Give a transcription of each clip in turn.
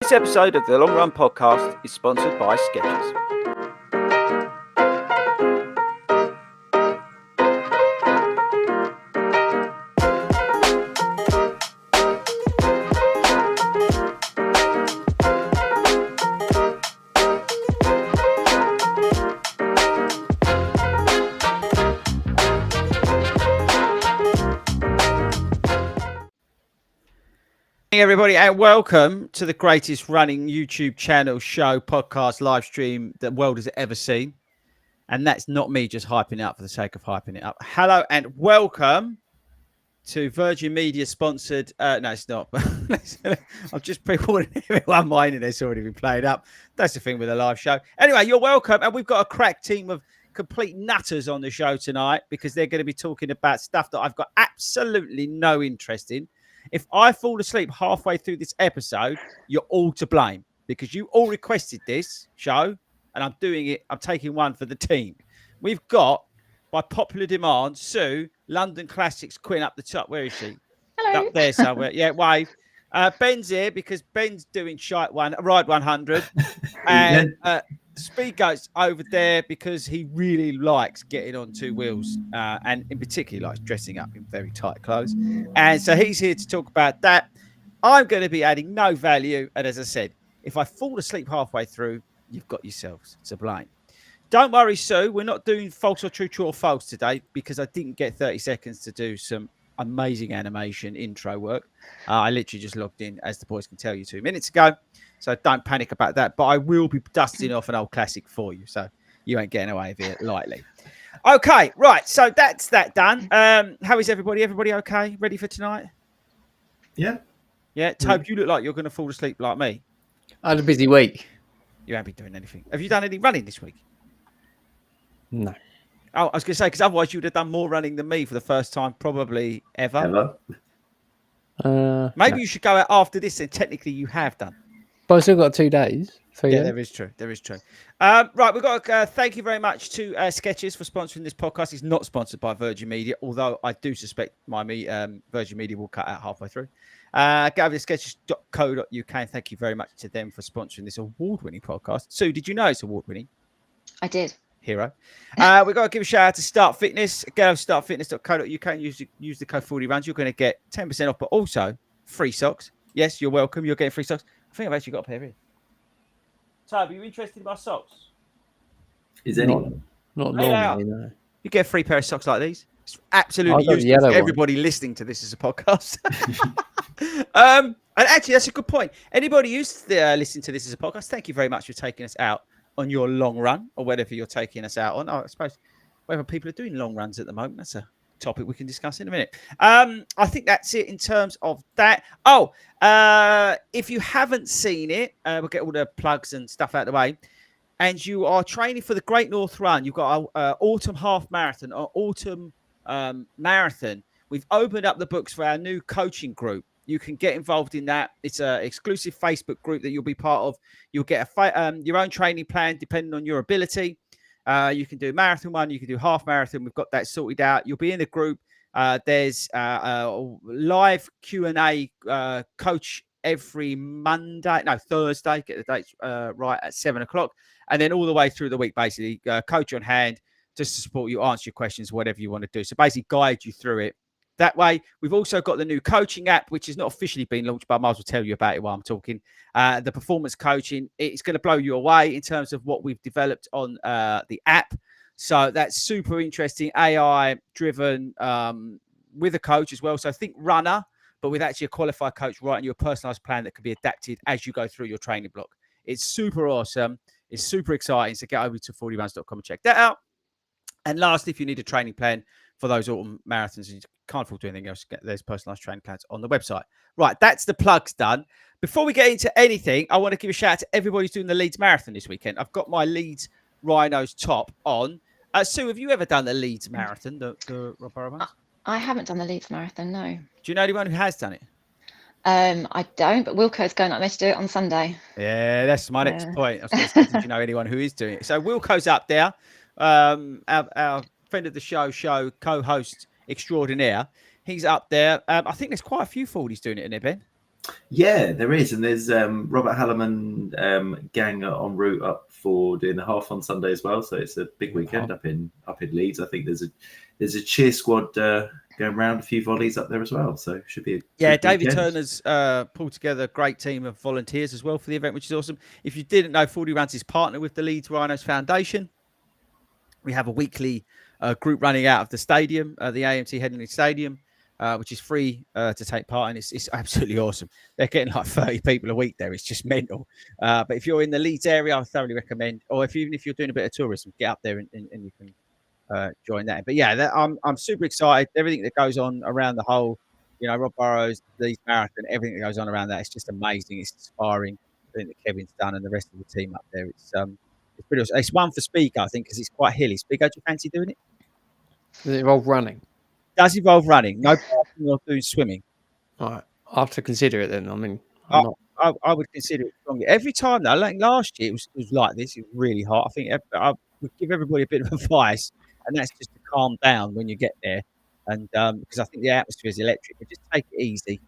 This episode of the Long Run Podcast is sponsored by Skechers. Hey everybody, and welcome to the greatest running YouTube channel, show, podcast, live stream the world has ever seen. And that's not me just hyping it up for the sake of hyping it up. Hello and welcome to Virgin Media sponsored. No, it's not. I've just pre-warned everyone. My internet's already been played up. That's the thing with a live show. Anyway, you're welcome. And we've got a crack team of complete nutters on the show tonight because they're going to be talking about stuff that I've got absolutely no interest in. If I fall asleep halfway through this episode, you're all to blame because you all requested this show and I'm doing it. I'm taking one for the team. We've got, by popular demand, Sue, London Classics Queen up the top. Where is she? Hello. Up there somewhere. Yeah, wave. Ben's here because Ben's doing Ride 100. And Speed Goat's over there because he really likes getting on two wheels and in particular likes dressing up in very tight clothes. And so he's here to talk about that. I'm going to be adding no value. And as I said, if I fall asleep halfway through, you've got yourselves to blame. Don't worry, Sue. We're not doing false or true, true or false today because I didn't get 30 seconds to do some amazing animation intro work. I literally just logged in, as the boys can tell you, 2 minutes ago. So don't panic about that. But I will be dusting off an old classic for you. So you ain't getting away with it lightly. Okay, right. So that's that done. How is everybody? Everybody okay? Ready for tonight? Yeah. Yeah. Tobe, you look like you're going to fall asleep like me. I had a busy week. You haven't been doing anything. Have you done any running this week? No. Oh, I was going to say, because otherwise you would have done more running than me for the first time probably ever. Maybe you should go out after this and technically you have done. But I've still got 2 days. Yeah, there is true. There is true. Right, we've got thank you very much to Skechers for sponsoring this podcast. It's not sponsored by Virgin Media, although I do suspect Virgin Media will cut out halfway through. Go over to skechers.co.uk and thank you very much to them for sponsoring this award-winning podcast. Sue, did you know it's award-winning? I did. Hero. We've got to give a shout out to Start Fitness. Go to startfitness.co.uk and use the code 40 runs. You're going to get 10% off, but also free socks. Yes, you're welcome. You're getting free socks. I think I've actually got a pair here. Tobe, are you interested in my socks? Is anyone? Not normally, no. You get a free pair of socks like these. It's absolutely useless for everybody listening to this as a podcast. And actually, that's a good point. Anybody who's listening to this as a podcast, thank you very much for taking us out on your long run or whatever you're taking us out on. I suppose whether people are doing long runs at the moment, that's a topic we can discuss in a minute. I think that's it in terms of that. If you haven't seen it, we'll get all the plugs and stuff out of the way. And you are training for the Great North Run. You've got an autumn half marathon or autumn marathon. We've opened up the books for our new coaching group. You can get involved in that. It's an exclusive Facebook group that you'll be part of. You'll get your own training plan depending on your ability. You can do a marathon one. You can do half marathon. We've got that sorted out. You'll be in the group. There's a live Q&A coach every Thursday. Get the dates right at 7:00. And then all the way through the week, basically, coach on hand just to support you, answer your questions, whatever you want to do. So basically guide you through it. That way, we've also got the new coaching app, which has not officially been launched, but I might as well tell you about it while I'm talking. The performance coaching, it's going to blow you away in terms of what we've developed on the app. So that's super interesting, AI-driven with a coach as well. So think runner, but with actually a qualified coach writing you a personalized plan that can be adapted as you go through your training block. It's super awesome. It's super exciting. So get over to 40runs.com and check that out. And lastly, if you need a training plan for those autumn marathons and you can't afford to do anything else, there's personalized training plans on the website. Right, that's the plugs done. Before we get into anything, I want to give a shout out to everybody who's doing the Leeds Marathon this weekend. I've got my Leeds Rhinos top on. Sue, have you ever done the Leeds Marathon, the Rob Borough one? I haven't done the Leeds Marathon, no. Do you know anyone who has done it? I don't, but Wilco's going up there to do it on Sunday. Yeah, that's my next point. I was going to say, did you know anyone who is doing it? So Wilco's up there, our friend of the show co-host extraordinaire. He's up there. I think there's quite a few 40s doing it in there, Ben. Yeah, there is, and there's Robert Halliman gang are en route up for doing the half on Sunday as well. So it's a big weekend up in Leeds. I think there's a cheer squad going around, a few volleys up there as well. So it should be a David weekend. Turner's pulled together a great team of volunteers as well for the event, which is awesome. If you didn't know, FORDY Runs is partnered with the Leeds Rhinos Foundation. We have a weekly group running out of the stadium, the AMT Headingley Stadium, which is free to take part in. It's absolutely awesome. They're getting like 30 people a week there. It's just mental. But if you're in the Leeds area, I thoroughly recommend, or even if you're doing a bit of tourism, get up there and you can join that. But yeah, I'm super excited. Everything that goes on around the whole, Rob Burrows, Leeds Marathon, everything that goes on around that, it's just amazing. It's inspiring. I think that Kevin's done and the rest of the team up there. It's pretty awesome. It's one for Spigo, I think, because it's quite hilly. Spigo, do you fancy doing it? Does it involve running? Does involve running. No parking or doing swimming. All right. I have to consider it then. I mean, I would consider it strongly. Every time, though, like last year, it was like this. It was really hot. I think I would give everybody a bit of advice, and that's just to calm down when you get there. And because I think the atmosphere is electric, but just take it easy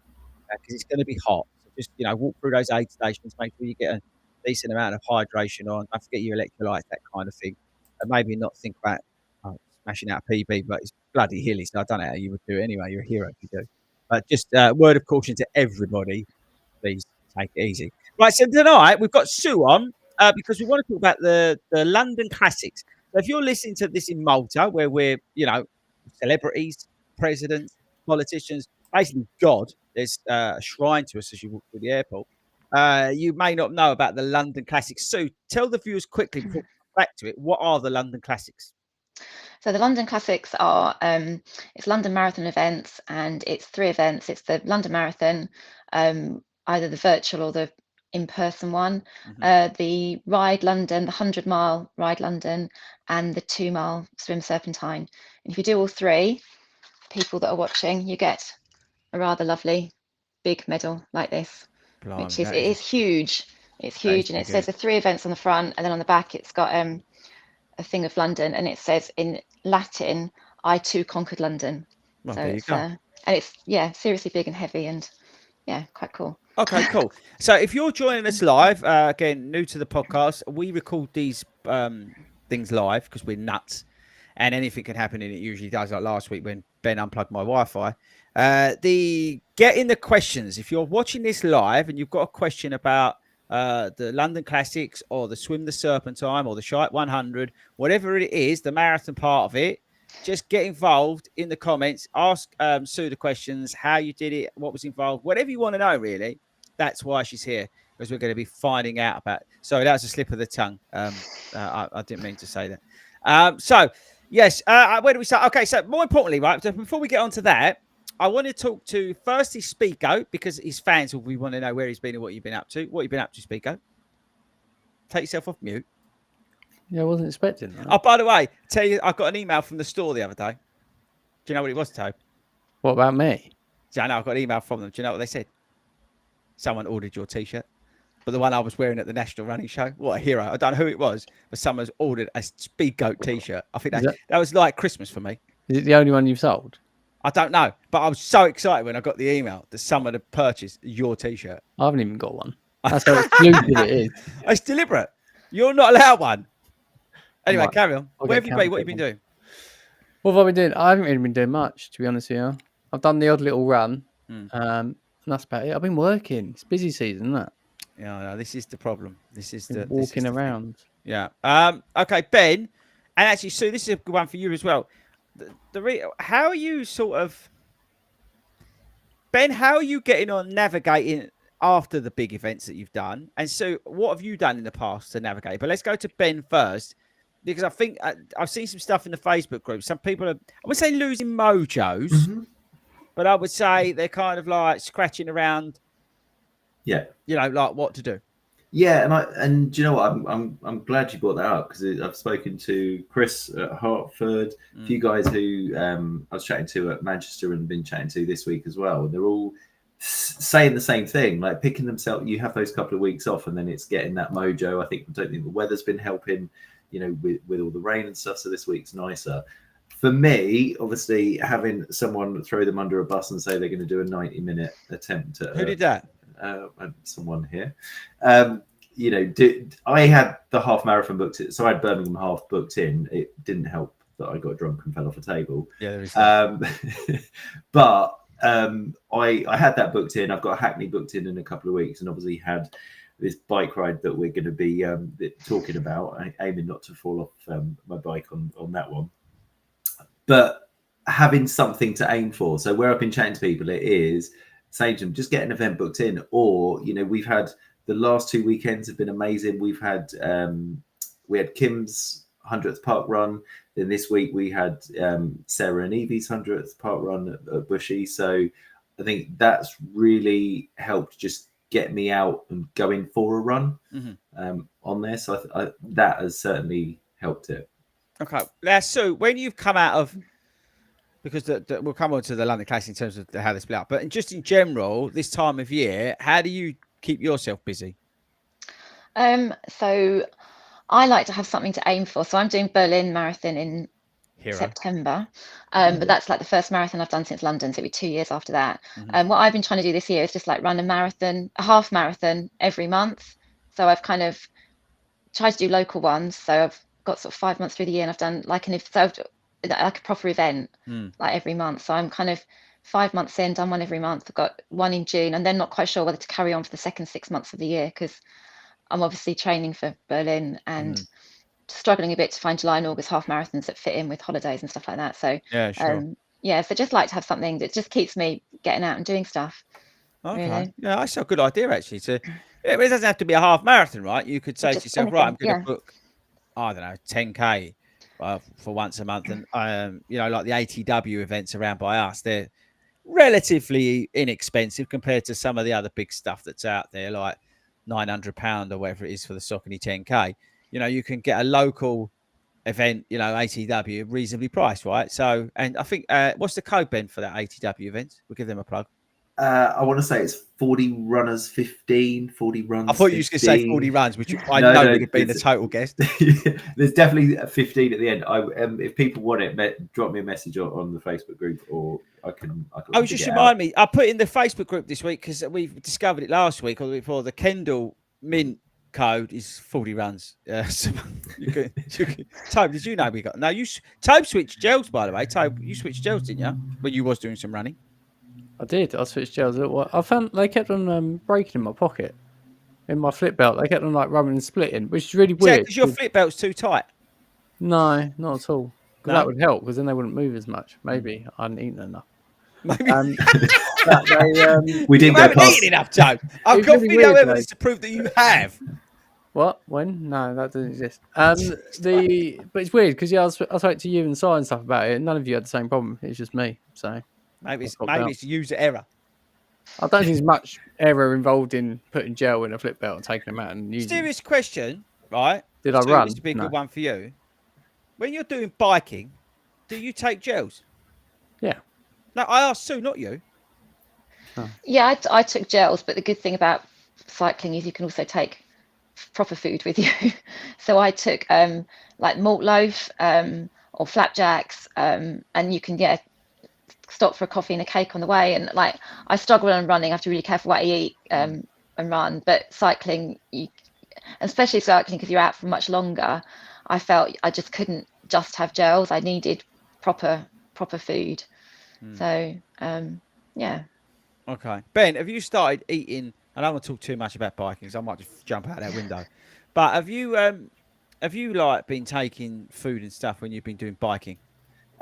because it's going to be hot. So just, walk through those aid stations, make sure you get a decent amount of hydration on. Don't forget your electrolytes, that kind of thing. And maybe not think about smashing out a PB, but it's bloody hilly, so I don't know how you would do it anyway. You're a hero if you do. But just word of caution to everybody, please take it easy. Right, so tonight we've got Sue on because we want to talk about the London Classics. So if you're listening to this in Malta, where we're, celebrities, presidents, politicians, basically God, there's a shrine to us as you walk through the airport. You may not know about the London Classics. Sue, tell the viewers quickly before we come back to it, what are the London Classics? So the London Classics are it's London Marathon events, and it's 3 events. It's the London Marathon, either the virtual or the in-person one, the Ride London, the 100-mile Ride London, and the 2-mile Swim Serpentine. And if you do all 3, people that are watching, you get a rather lovely big medal like this, which is huge. It's huge, and it says the 3 events on the front, and then on the back it's got a thing of London, and it says in Latin, "I too conquered London." Well, so there you it's go. And it's seriously big and heavy, and quite cool. Okay, cool. So if you're joining us live, again, new to the podcast, we record these things live because we're nuts, and anything can happen, and it usually does. Like last week when Ben unplugged my Wi-Fi. Get in the questions if you're watching this live and you've got a question about the London Classics or the Swim the Serpentine or the Shite 100, whatever it is, the marathon part of it. Just get involved in the comments. Ask Sue the questions, how you did it, what was involved, whatever you want to know, really. That's why she's here, because we're going to be finding out about it. Sorry, that was a slip of the tongue. I didn't mean to say that. So, yes, where do we start? Okay, so more importantly, right, so before we get on to that, I want to talk to, firstly, Spigo, because his fans will want to know where he's been and what you've been up to. What you've been up to, Spigo? Take yourself off mute. Yeah, I wasn't expecting that. Oh, by the way, tell you, I got an email from the store the other day. Do you know what it was, Tobe? What about me? Yeah, I know, I got an email from them. Do you know what they said? Someone ordered your T-shirt. But the one I was wearing at the National Running Show, what a hero. I don't know who it was, but someone's ordered a Speed Goat T-shirt. I think that was like Christmas for me. Is it the only one you've sold? I don't know, but I was so excited when I got the email that someone had purchased your T-shirt. I haven't even got one. That's how exclusive it is. It's deliberate. You're not allowed one. Anyway, carry on. Where have you been? What have you been doing? What have I been doing? I haven't really been doing much, to be honest with you. I've done the odd little run, and that's about it. I've been working. It's busy season, isn't it? Yeah, no, this is the problem. This is the walking around. Yeah. Okay, Ben, and actually, Sue, this is a good one for you as well. How are you Ben? How are you getting on navigating after the big events that you've done? And so, what have you done in the past to navigate? But let's go to Ben first, because I think I've seen some stuff in the Facebook group. Some people are, I would say, losing mojos, but I would say they're kind of like scratching around. Yeah, like what to do. Yeah, and do you know what? I'm glad you brought that up, because I've spoken to Chris at Hartford, a few guys who I was chatting to at Manchester and been chatting to this week as well. They're all saying the same thing, like picking themselves. You have those couple of weeks off, and then it's getting that mojo. I don't think the weather's been helping, with all the rain and stuff. So this week's nicer. For me, obviously, having someone throw them under a bus and say they're going to do a 90-minute attempt at who did that? someone here. I had the half marathon booked in, so I had Birmingham half booked in. It didn't help that I got drunk and fell off a table. Yeah, there is but I had that booked in. I've got Hackney booked in a couple of weeks, and obviously had this bike ride that we're going to be talking about. Aiming not to fall off my bike on that one, but having something to aim for. So where I've been chatting to people, it is saying to them, just get an event booked in, or we've had the last 2 weekends have been amazing. We had Kim's 100th park run. Then this week we had Sarah and Evie's 100th park run at Bushy. So I think that's really helped just get me out and going for a run on there. So that has certainly helped it. Okay. So when you've come out of, because we'll come on to the London Classic in terms of how they split up, but just in general, this time of year, how do you keep yourself busy? So I like to have something to aim for. So I'm doing Berlin Marathon in September, but that's like the first marathon I've done since London, so it'll be 2 years after that. What I've been trying to do this year is just like run a half marathon every month. So I've kind of tried to do local ones. So I've got sort of 5 months through the year, and I've done like a proper event like every month. So I'm kind of 5 months in, done one every month. I've got one in June, and then not quite sure whether to carry on for the second 6 months of the year, because I'm obviously training for Berlin and struggling a bit to find July and August half marathons that fit in with holidays and stuff like that. So yeah, sure. So just like to have something that just keeps me getting out and doing stuff. Okay. Really. Yeah, that's a good idea actually. It doesn't have to be a half marathon, right? You could say to yourself, right, I'm going to book, I don't know, 10K for once a month, and like the ATW events around by us, they're relatively inexpensive compared to some of the other big stuff that's out there, like £900 or whatever it is for the Saucony 10K. You can get a local event, ATW, reasonably priced, right? So, and I think, what's the code, Ben, for that ATW event? We'll give them a plug. I want to say it's 40 runners 15, 40 runs. I thought you were going to say 40 runs, which I know would have been the total guest. There's definitely a 15 at the end. If people want it, drop me a message on the Facebook group, or I can. Oh, just remind me. I put in the Facebook group this week because we've discovered it last week or the week before. The Kendall Mint code is 40 runs. So Tobe, did you know we got? No, Tobe switched gels, by the way. Tobe, you switched gels, didn't you? When you was doing some running. I did. I switched gels. I found they kept on breaking in my pocket, in my flip belt. They kept on like rubbing and splitting, which is really weird. Because your flip belt's too tight. No, not at all. Because that would help, because then they wouldn't move as much. Maybe I hadn't eaten enough. Maybe. We didn't go past. Eaten enough, Joe. I've got video evidence to prove that you have. What? When? No, that doesn't exist. But it's weird because I spoke to you and Si and stuff about it, and none of you had the same problem. It's just me. So maybe it's user error. I don't think there's much error involved in putting gel in a flip belt and taking them out and using. Serious question, right? Did I run? This would be a good one for you. When you're doing biking, do you take gels? Yeah. No, I asked Sue, not you. Oh. Yeah, I took gels, but the good thing about cycling is you can also take proper food with you. So I took like malt loaf or flapjacks, and you can stop for a coffee and a cake on the way. And like I struggle on running, I have to be really careful what I eat and run. But cycling, especially cycling, because you're out for much longer, I felt I just couldn't just have gels. I needed proper food. So yeah. Okay, Ben, have you started eating? I don't want to talk too much about biking, so I might just jump out that window. But have you like been taking food and stuff when you've been doing biking?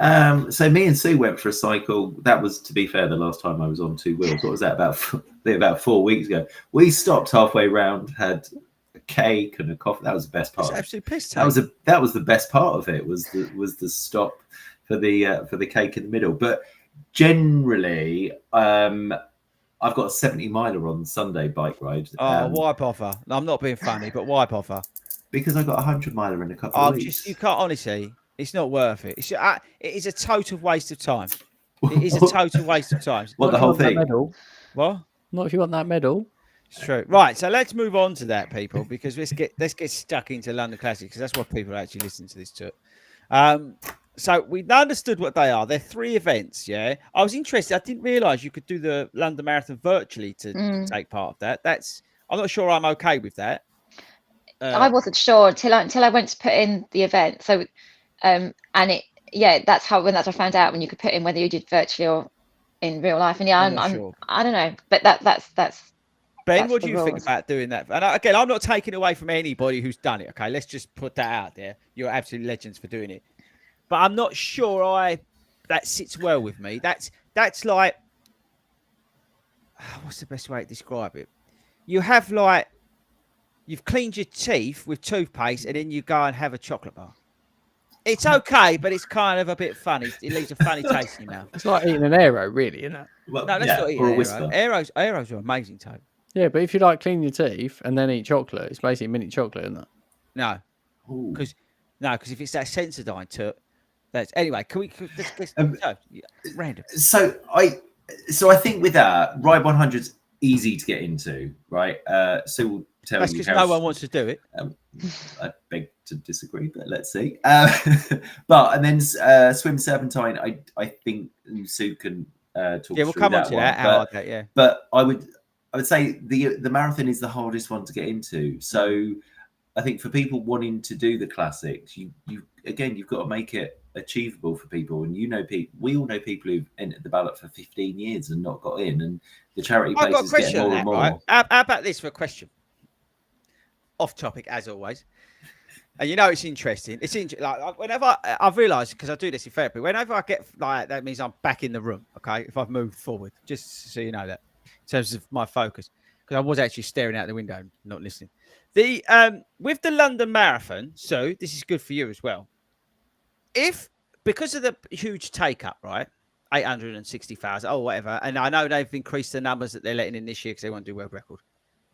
So me and Sue went for a cycle. That was, to be fair, the last time I was on two wheels. What was that, about 4 weeks ago? We stopped halfway round, had a cake and a coffee. That was the best part. Absolute piss take. That was the best part of it. Was the stop for the cake in the middle. But generally, I've got a 70 miler on Sunday bike ride. Wipe offer. No, I'm not being funny, but wipe offer. Because I got a 100 miler in a couple of weeks. You can't, honestly. It's not worth it. It is a total waste of time. It is a total waste of time. What, the whole thing? What? Not if you want that medal. It's true. Right. So let's move on to that, people, because let's get stuck into London Classic, because that's what people are actually listening to this to. So we understood what they are. They're 3 events. Yeah, I was interested. I didn't realise you could do the London Marathon virtually to take part of that. I'm not sure I'm okay with that. I wasn't sure until I went to put in the event. So, and that's when I found out when you could put in whether you did virtually or in real life. And I'm sure. I don't know, but that's Ben, what do you think about doing that? And again, I'm not taking away from anybody who's done it. Okay, let's just put that out there. You're absolute legends for doing it, but I'm not sure that sits well with me. That's like, what's the best way to describe it? You have like, you've cleaned your teeth with toothpaste and then you go and have a chocolate bar. It's okay, but it's kind of a bit funny. It leaves a funny taste in your mouth. It's like eating an Aero, really, isn't it? Well, no, that's not eating an Aero. Aeros are amazing, Toad. Yeah, but if you like clean your teeth and then eat chocolate, it's basically mini chocolate, isn't it? No, because if it's that Sensodyne to that's anyway. Can we random? So I think with that, Ride 100's easy to get into, right? So we'll tell that's because no one wants to do it. I beg to disagree, but let's see. And then Swim Serpentine, I think Sue can talk. Yeah, we'll come on to that. Yeah, but I would say the marathon is the hardest one to get into. So I think for people wanting to do the classics, you've got to make it achievable for people. And we all know people who've entered the ballot for 15 years and not got in, and the charity places get more and more. Right? How about this for a question? Off topic as always, and it's interesting. Like whenever I've realised, because I do this in therapy, whenever I get like that means I'm back in the room. Okay, if I've moved forward, just so you know that in terms of my focus, because I was actually staring out the window, and not listening. With the London Marathon, so this is good for you as well. Because of the huge take up, right? 860,000 or whatever, and I know they've increased the numbers that they're letting in this year because they want to do world record.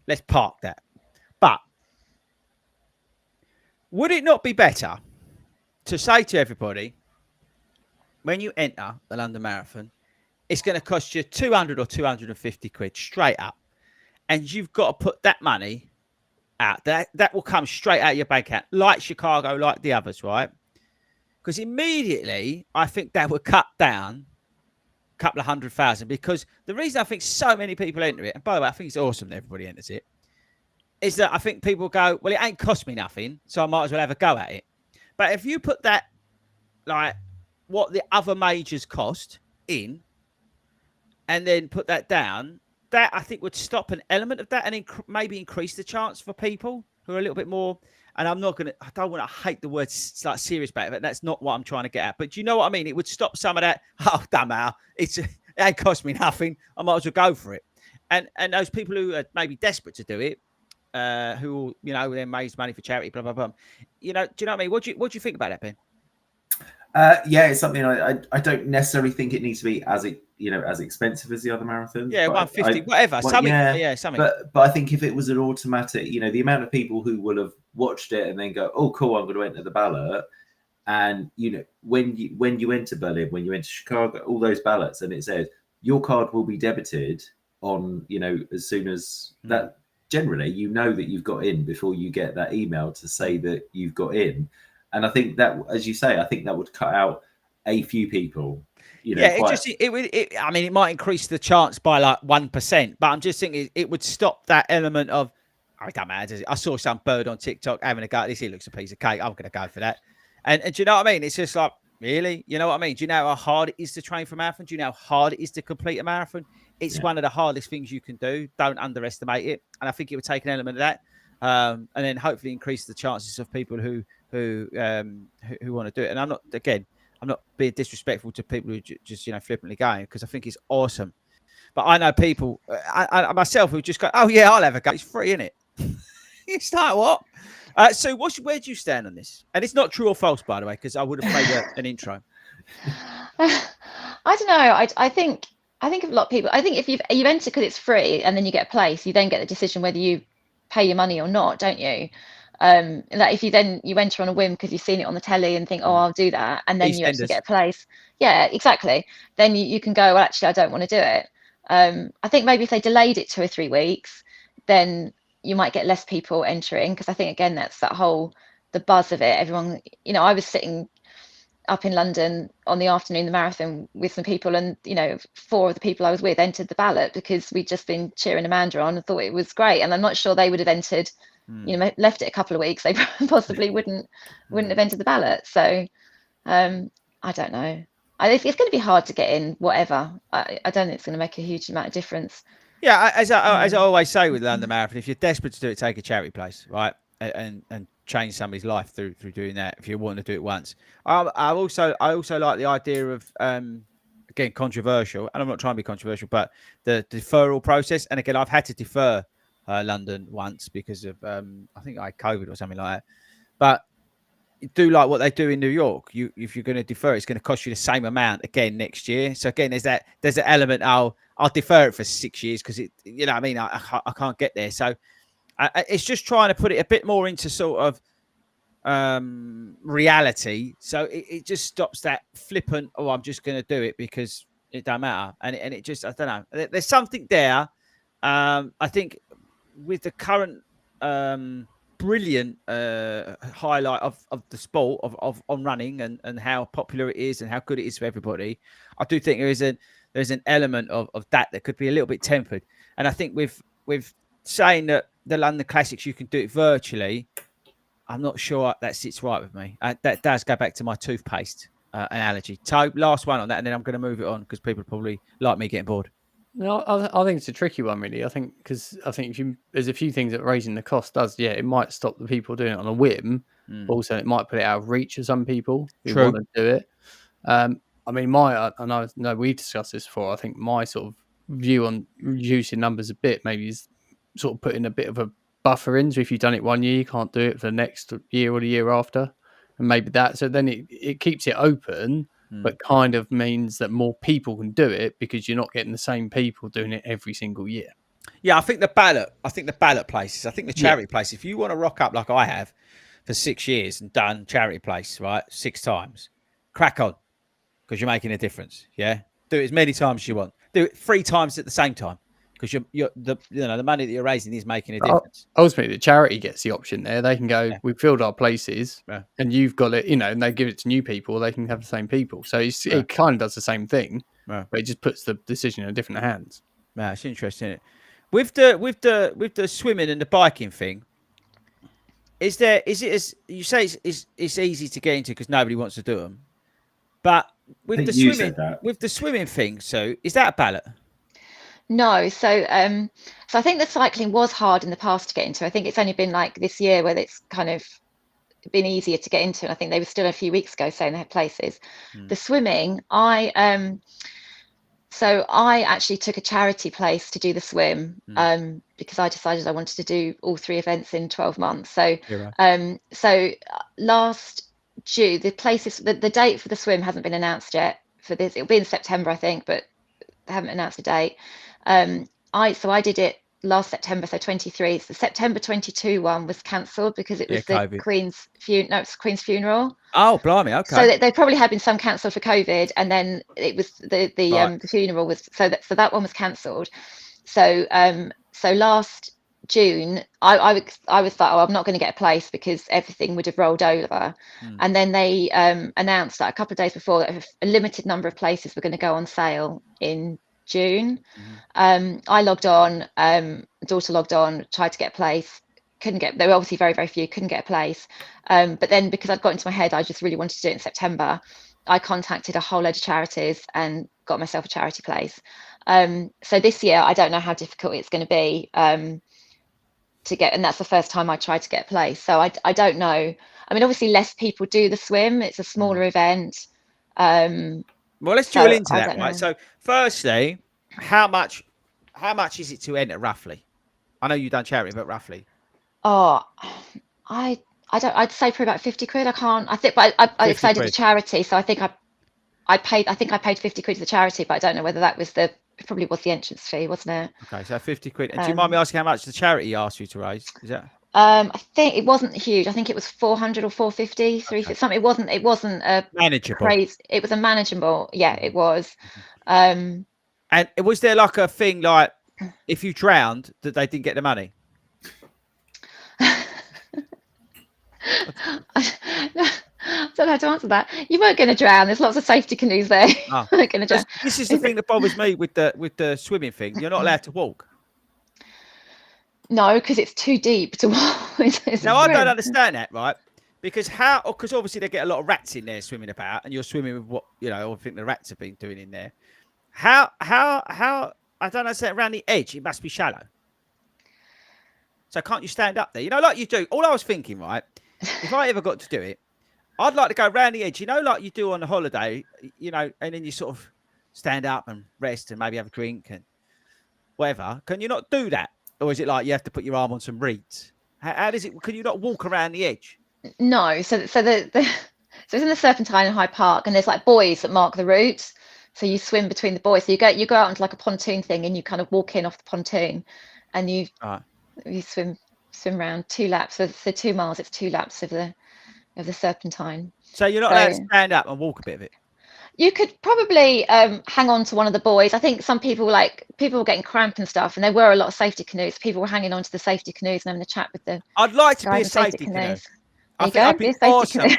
Let's park that, but. Would it not be better to say to everybody, when you enter the London Marathon, it's going to cost you 200 or 250 quid straight up, and you've got to put that money out. That will come straight out of your bank account, like Chicago, like the others, right? Because immediately, I think that would cut down a couple of 100,000. Because the reason I think so many people enter it, and by the way, I think it's awesome that everybody enters it, is that I think people go, well, it ain't cost me nothing, so I might as well have a go at it. But if you put that, like, what the other majors cost in, and then put that down, that I think would stop an element of that and maybe increase the chance for people who are a little bit more. And I don't want to hate the word like serious about it, but that's not what I'm trying to get at. But do you know what I mean? It would stop some of that. Oh, damn it. It ain't cost me nothing. I might as well go for it. And those people who are maybe desperate to do it, who then raise money for charity, blah blah blah. Do you know what I mean? What do you think about that, Ben? Yeah, it's something I don't necessarily think it needs to be as expensive as the other marathons. Yeah, 150, whatever. Something. But I think if it was an automatic, the amount of people who will have watched it and then go, oh, cool, I'm going to enter the ballot. And when you enter Berlin, when you enter Chicago, all those ballots, and it says your card will be debited on, as soon as that. Generally, that you've got in before you get that email to say that you've got in. And I think that, as you say, that would cut out a few people. It might increase the chance by like 1%, but I'm just thinking it would stop that element of, I don't matter. I saw some bird on TikTok having a go at this. He looks a piece of cake. I'm going to go for that. And do you know what I mean? It's just like, really? You know what I mean? Do you know how hard it is to train for a marathon? Do you know how hard it is to complete a marathon? It's one of the hardest things you can do. Don't underestimate it. And I think it would take an element of that, and then hopefully increase the chances of people who want to do it. And I'm not being disrespectful to people who just flippantly going, because I think it's awesome. But I know people, I myself, who just go, oh yeah, I'll have a go. It's free, isn't it? It's like what? So where do you stand on this? And it's not true or false, by the way, because I would have played an intro. I don't know. I think a lot of people, I think if you enter because it's free and then you get a place, you then get the decision whether you pay your money or not, don't you? Like if you enter on a whim because you've seen it on the telly and think, oh, I'll do that, and then you actually get a place. Yeah, exactly. Then you can go, well, actually, I don't want to do it. I think maybe if they delayed it 2 or 3 weeks, then you might get less people entering, because I think, again, that's the buzz of it. Everyone, I up in London on the afternoon, the marathon, with some people, and 4 of the people I was with entered the ballot because we'd just been cheering Amanda on and thought it was great. And I'm not sure they would have entered, left it a couple of weeks, they possibly wouldn't have entered the ballot. So I don't know. It's going to be hard to get in, whatever. I don't think it's going to make a huge amount of difference. Yeah, as I always say with London Marathon, if you're desperate to do it, take a charity place, right, and change somebody's life through doing that. If you want to do it once, I also like the idea of again, controversial, and I'm not trying to be controversial, but the deferral process. And again, I've had to defer London once because of I think I had COVID or something like that. But do like what they do in New York. If you're going to defer, it's going to cost you the same amount again next year. So again, there's an element. I'll defer it for 6 years because it, what I mean, I can't get there. So it's just trying to put it a bit more into sort of reality. So it just stops that flippant. Oh, I'm just going to do it because it don't matter. And it just, I don't know. There's something there. I think with the current brilliant highlight of the sport of on running and how popular it is and how good it is for everybody, I do think there's an element of that could be a little bit tempered. And I think with saying that the London Classics you can do it virtually, I'm not sure that sits right with me. That does go back to my toothpaste analogy. So last one on that, and then I'm going to move it on because people probably like me getting bored. No, I think it's a tricky one, really. I think there's a few things that raising the cost does. Yeah, it might stop the people doing it on a whim, but also it might put it out of reach of some people who want to do it. I mean, and I know we discussed this before. I think my sort of view on reducing numbers a bit maybe is sort of putting a bit of a buffer in. So if you've done it 1 year, you can't do it for the next year or the year after, and maybe that. So then it keeps it open. But kind of means that more people can do it because you're not getting the same people doing it every single year. Yeah, I think the ballot places, I think the charity place, if you want to rock up like I have for 6 years and done charity place, right, 6 times, crack on because you're making a difference. Yeah, do it as many times as you want. Do it 3 times at the same time because the money that you're raising is making a difference. Ultimately, the charity gets the option there. They can go, we've filled our places, and you've got it, and they give it to new people. They can have the same people. So it kind of does the same thing, but it just puts the decision in different hands. Yeah, it's interesting, isn't it? With the swimming and the biking thing, is it as you say it's easy to get into because nobody wants to do them, but with the swimming thing, so is that a ballot? No, so I think the cycling was hard in the past to get into. I think it's only been like this year where it's kind of been easier to get into. And I think they were still a few weeks ago saying they had places. The swimming, I actually took a charity place to do the swim because I decided I wanted to do all 3 events in 12 months. So so last June, the date for the swim hasn't been announced yet for this. It'll be in September, I think, but they haven't announced a date. I did it last September, so 23. So the September 22 one was cancelled because it was the Queen's funeral. Oh, blimey! Okay. So they probably had been some cancelled for COVID, and then it was the funeral was so that one was cancelled. So last June, I was like, I'm not going to get a place because everything would have rolled over. And then they announced that a couple of days before that a limited number of places were going to go on sale in June. I logged on, daughter logged on, tried to get a place, couldn't get. There were obviously very, very few, couldn't get a place. But then because I'd got into my head, I just really wanted to do it in September. I contacted a whole load of charities and got myself a charity place. So this year, I don't know how difficult it's going to be to get, and that's the first time I tried to get a place. So I don't know. I mean, obviously, less people do the swim. It's a smaller event. Well, let's drill into that, right? So, firstly, how much is it to enter roughly? I know you've done charity, but roughly. Oh, I don't. I'd say for about 50 quid. I can't. I think, but I decided the charity, so I think I paid 50 quid to the charity, but I don't know whether that was it probably was the entrance fee, wasn't it? Okay, so 50 quid. And do you mind me asking how much the charity asked you to raise? Is that? I think it wasn't huge. I think it was 400 or 450, 350, something. It wasn't a manageable. It was a manageable. Yeah, it was. And was there like a thing like if you drowned that they didn't get the money? don't know how to answer that. You weren't going to drown. There's lots of safety canoes there. Oh. You weren't going to drown. This is the thing that bothers me with the swimming thing. You're not allowed to walk. No, because it's too deep to walk. Now, I don't understand that, right? Because obviously they get a lot of rats in there swimming about, and you're swimming with what, I think the rats have been doing in there. How, I don't understand, around the edge, it must be shallow. So can't you stand up there? Like you do. All I was thinking, right, if I ever got to do it, I'd like to go around the edge, like you do on a holiday, and then you sort of stand up and rest and maybe have a drink and whatever. Can you not do that? Or is it like you have to put your arm on some reeds? How does it? Can you not walk around the edge? No. So it's in the Serpentine in Hyde Park, and there's like buoys that mark the route. So you swim between the buoys. So you go out onto like a pontoon thing, and you kind of walk in off the pontoon, and you swim around 2 laps. So 2 miles. It's 2 laps of the Serpentine. So you're not allowed to stand up and walk a bit of it. You could probably hang on to one of the buoys. I think some people were getting cramp and stuff, and there were a lot of safety canoes. People were hanging on to the safety canoes and having a chat with them. I'd like to be a safety canoe. I think I'd be awesome.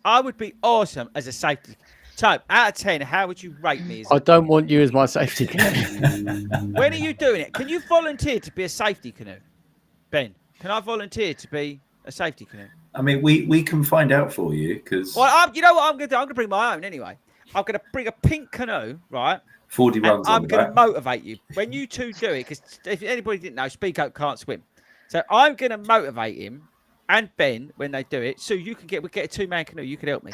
I would be awesome as a safety. So, out of 10, how would you rate me? I don't want you as my safety canoe. When are you doing it? Can you volunteer to be a safety canoe, Ben? Can I volunteer to be a safety canoe? I mean, we can find out for you because. Well, you know what I'm going to do? I'm going to bring my own anyway. I'm going to bring a pink canoe, right? 40 runs. I'm going to motivate you when you two do it, because if anybody didn't know, Speak Oak can't swim. So I'm going to motivate him and Ben when they do it. So we'll get a 2-man canoe. You can help me.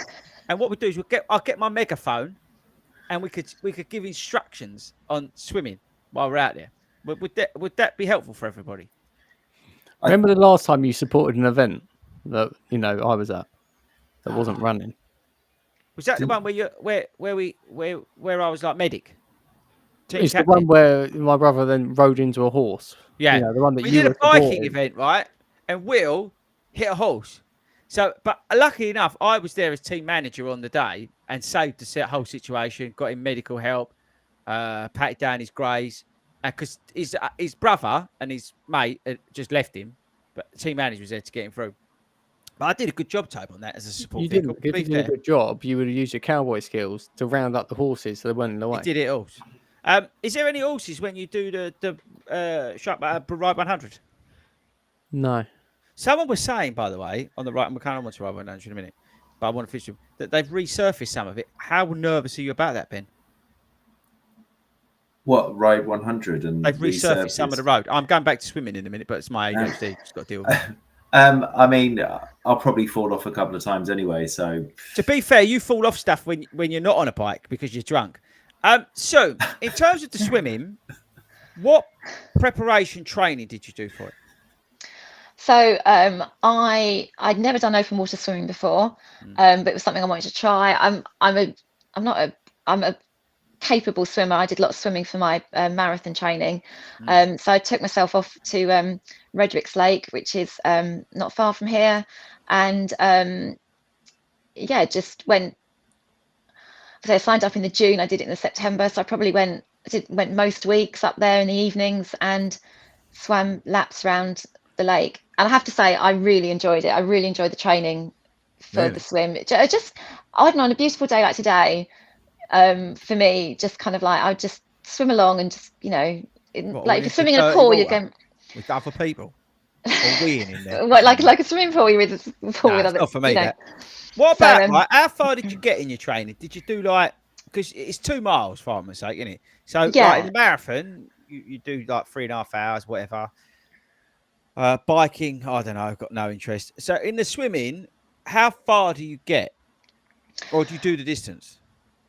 And what we do is I'll get my megaphone, and we could give instructions on swimming while we're out there. Would that be helpful for everybody? Remember the last time you supported an event that I was at that wasn't running? Was that the one where I was like medic? It's the one where my brother then rode into a horse. Yeah, the one that we did a biking event, right? And Will hit a horse. So, but luckily enough, I was there as team manager on the day and saved the whole situation. Got him medical help, patted down his graze, because his brother and his mate had just left him, but the team manager was there to get him through. But I did a good job, Tobe, on that as a support. You didn't. If you did a good job, you would have used your cowboy skills to round up the horses so they weren't in the way. You did it all. Is there any horses when you do the Ride 100? No. Someone was saying, by the way, on the right, I'm coming on to Ride 100 in a minute, but I want to finish them, that they've resurfaced some of it. How nervous are you about that, Ben? What, Ride 100? And they've resurfaced some of the road. I'm going back to swimming in a minute, but it's my ADHD. Just got to deal with it. I mean, I'll probably fall off a couple of times anyway. So to be fair, you fall off stuff when you're not on a bike because you're drunk. So in terms of the swimming, what preparation training did you do for it? So I'd never done open water swimming before, but it was something I wanted to try. I'm a capable swimmer. I did a lot of swimming for my marathon training. So I took myself off to Redwicks Lake, which is not far from here, and just went. So I signed up in the June. I did it in the September. So I probably went most weeks up there in the evenings and swam laps around the lake. And I have to say, I really enjoyed it. I really enjoyed the training for the swim. I don't know, on a beautiful day like today, for me, just kind of like, I would just swim along and just, like if you're swimming in a pool, you're going with other people or weeing in there. like a swimming pool, you're with a pool with other. Not for me. That. What about how far did you get in your training? Did you do because it's 2 miles for argument's sake, isn't it? So in the marathon, you do like 3.5 hours, whatever. Biking, I don't know, I've got no interest. So in the swimming, how far do you get? Or do you do the distance?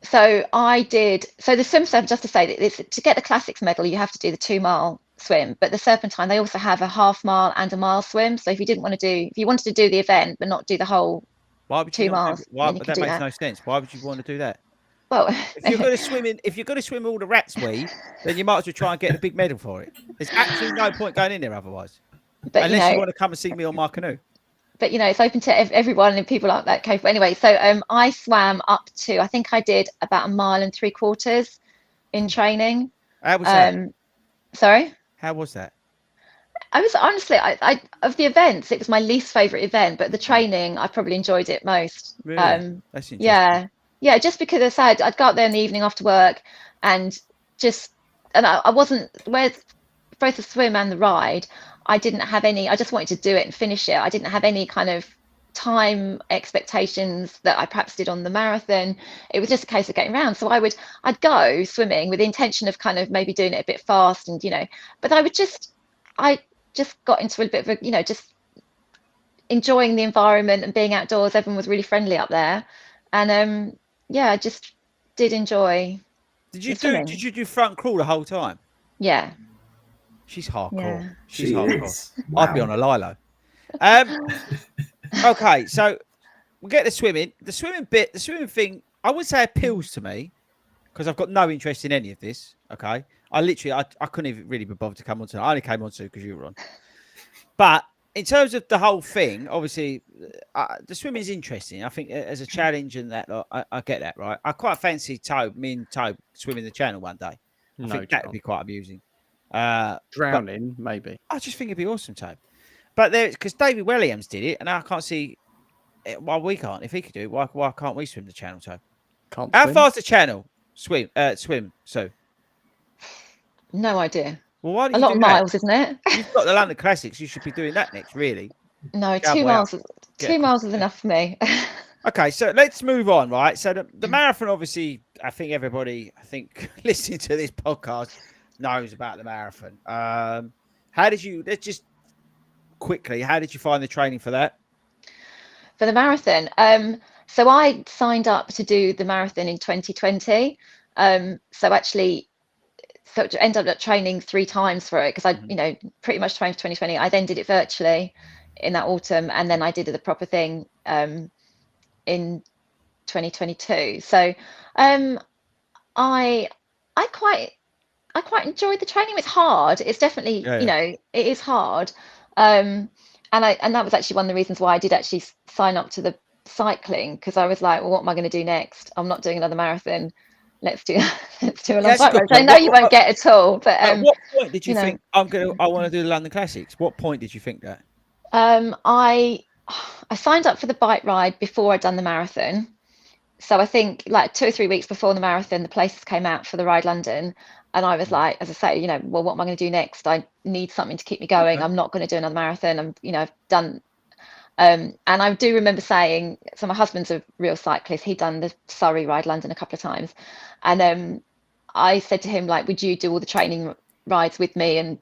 So the swim serpentine, just to say that to get the classics medal, you have to do the 2 mile swim, but the Serpentine, they also have a 1/2 mile and a mile swim. So if you wanted to do the event, but not do the whole 2 miles, that makes no sense. Why would you want to do that? Well, if you're going to swim all the rats then you might as well try and get a big medal for it. There's absolutely no point going in there otherwise. But, unless you want to come and see me on my canoe. But it's open to everyone, and people aren't that capable anyway. So I swam up to, I think I did about 1.75 miles in training. How was that? Sorry? How was that? I was honestly, I of the events, it was my least favorite event, but the training, I probably enjoyed it most. Really? That's interesting. Yeah, just because as I said, I'd go out there in the evening after work and I wasn't, whereas both the swim and the ride, I didn't have any, I just wanted to do it and finish it. I didn't have any kind of time expectations that I perhaps did on the marathon. It was just a case of getting around. So I'd go swimming with the intention of kind of maybe doing it a bit fast and, but I just got into a bit of a, just enjoying the environment and being outdoors. Everyone was really friendly up there. And I just did enjoy. Did you do front crawl the whole time? Yeah. She's hardcore. Yeah. She's hardcore. Is. Wow. I'd be on a lilo. Okay, so we'll get the swimming. The swimming thing, I would say appeals to me because I've got no interest in any of this. Okay. I couldn't even really be bothered to come on to it. I only came on to because you were on. But in terms of the whole thing, obviously, the swimming is interesting. I think as a challenge and that, I get that, right? I quite fancy me and Tobe swimming the channel one day. I think that would be quite amusing. Drowning, maybe. I just think it'd be awesome, Tobe. But because David Williams did it, and I can't see why we can't. If he could do it, why can't we swim the channel, Tobe? How far's the channel? Swim, so. No idea. Well, why do a you lot do of that? miles, isn't it? You've got the London Classics. You should be doing that next, really. No, 2 miles. 2 miles is enough for me. Okay, so let's move on, right? So the marathon, obviously, I think everybody, listening to this podcast knows about the marathon. Let's just quickly, how did you find the training for that? For the marathon, so I signed up to do the marathon in 2020. So ended up training 3 times for it because I, pretty much trained for 2020. I then did it virtually in that autumn, and then I did the proper thing in 2022. So I quite enjoyed the training. It's hard. It's definitely, it is hard. And that was actually one of the reasons why I did actually sign up to the cycling, because I was like, well, what am I going to do next? I'm not doing another marathon. Let's do a long bike ride. I know you won't get at all, but at what point did you think I want to do the London Classics? What point did you think that? I signed up for the bike ride before I'd done the marathon. So I think like 2 or 3 weeks before the marathon, the places came out for the Ride London. And I was like, as I say, well, what am I going to do next? I need something to keep me going. Okay. I'm not going to do another marathon. I've done. And I do remember saying, so my husband's a real cyclist. He'd done the Surrey Ride London a couple of times. And I said to him, like, would you do all the training rides with me? And,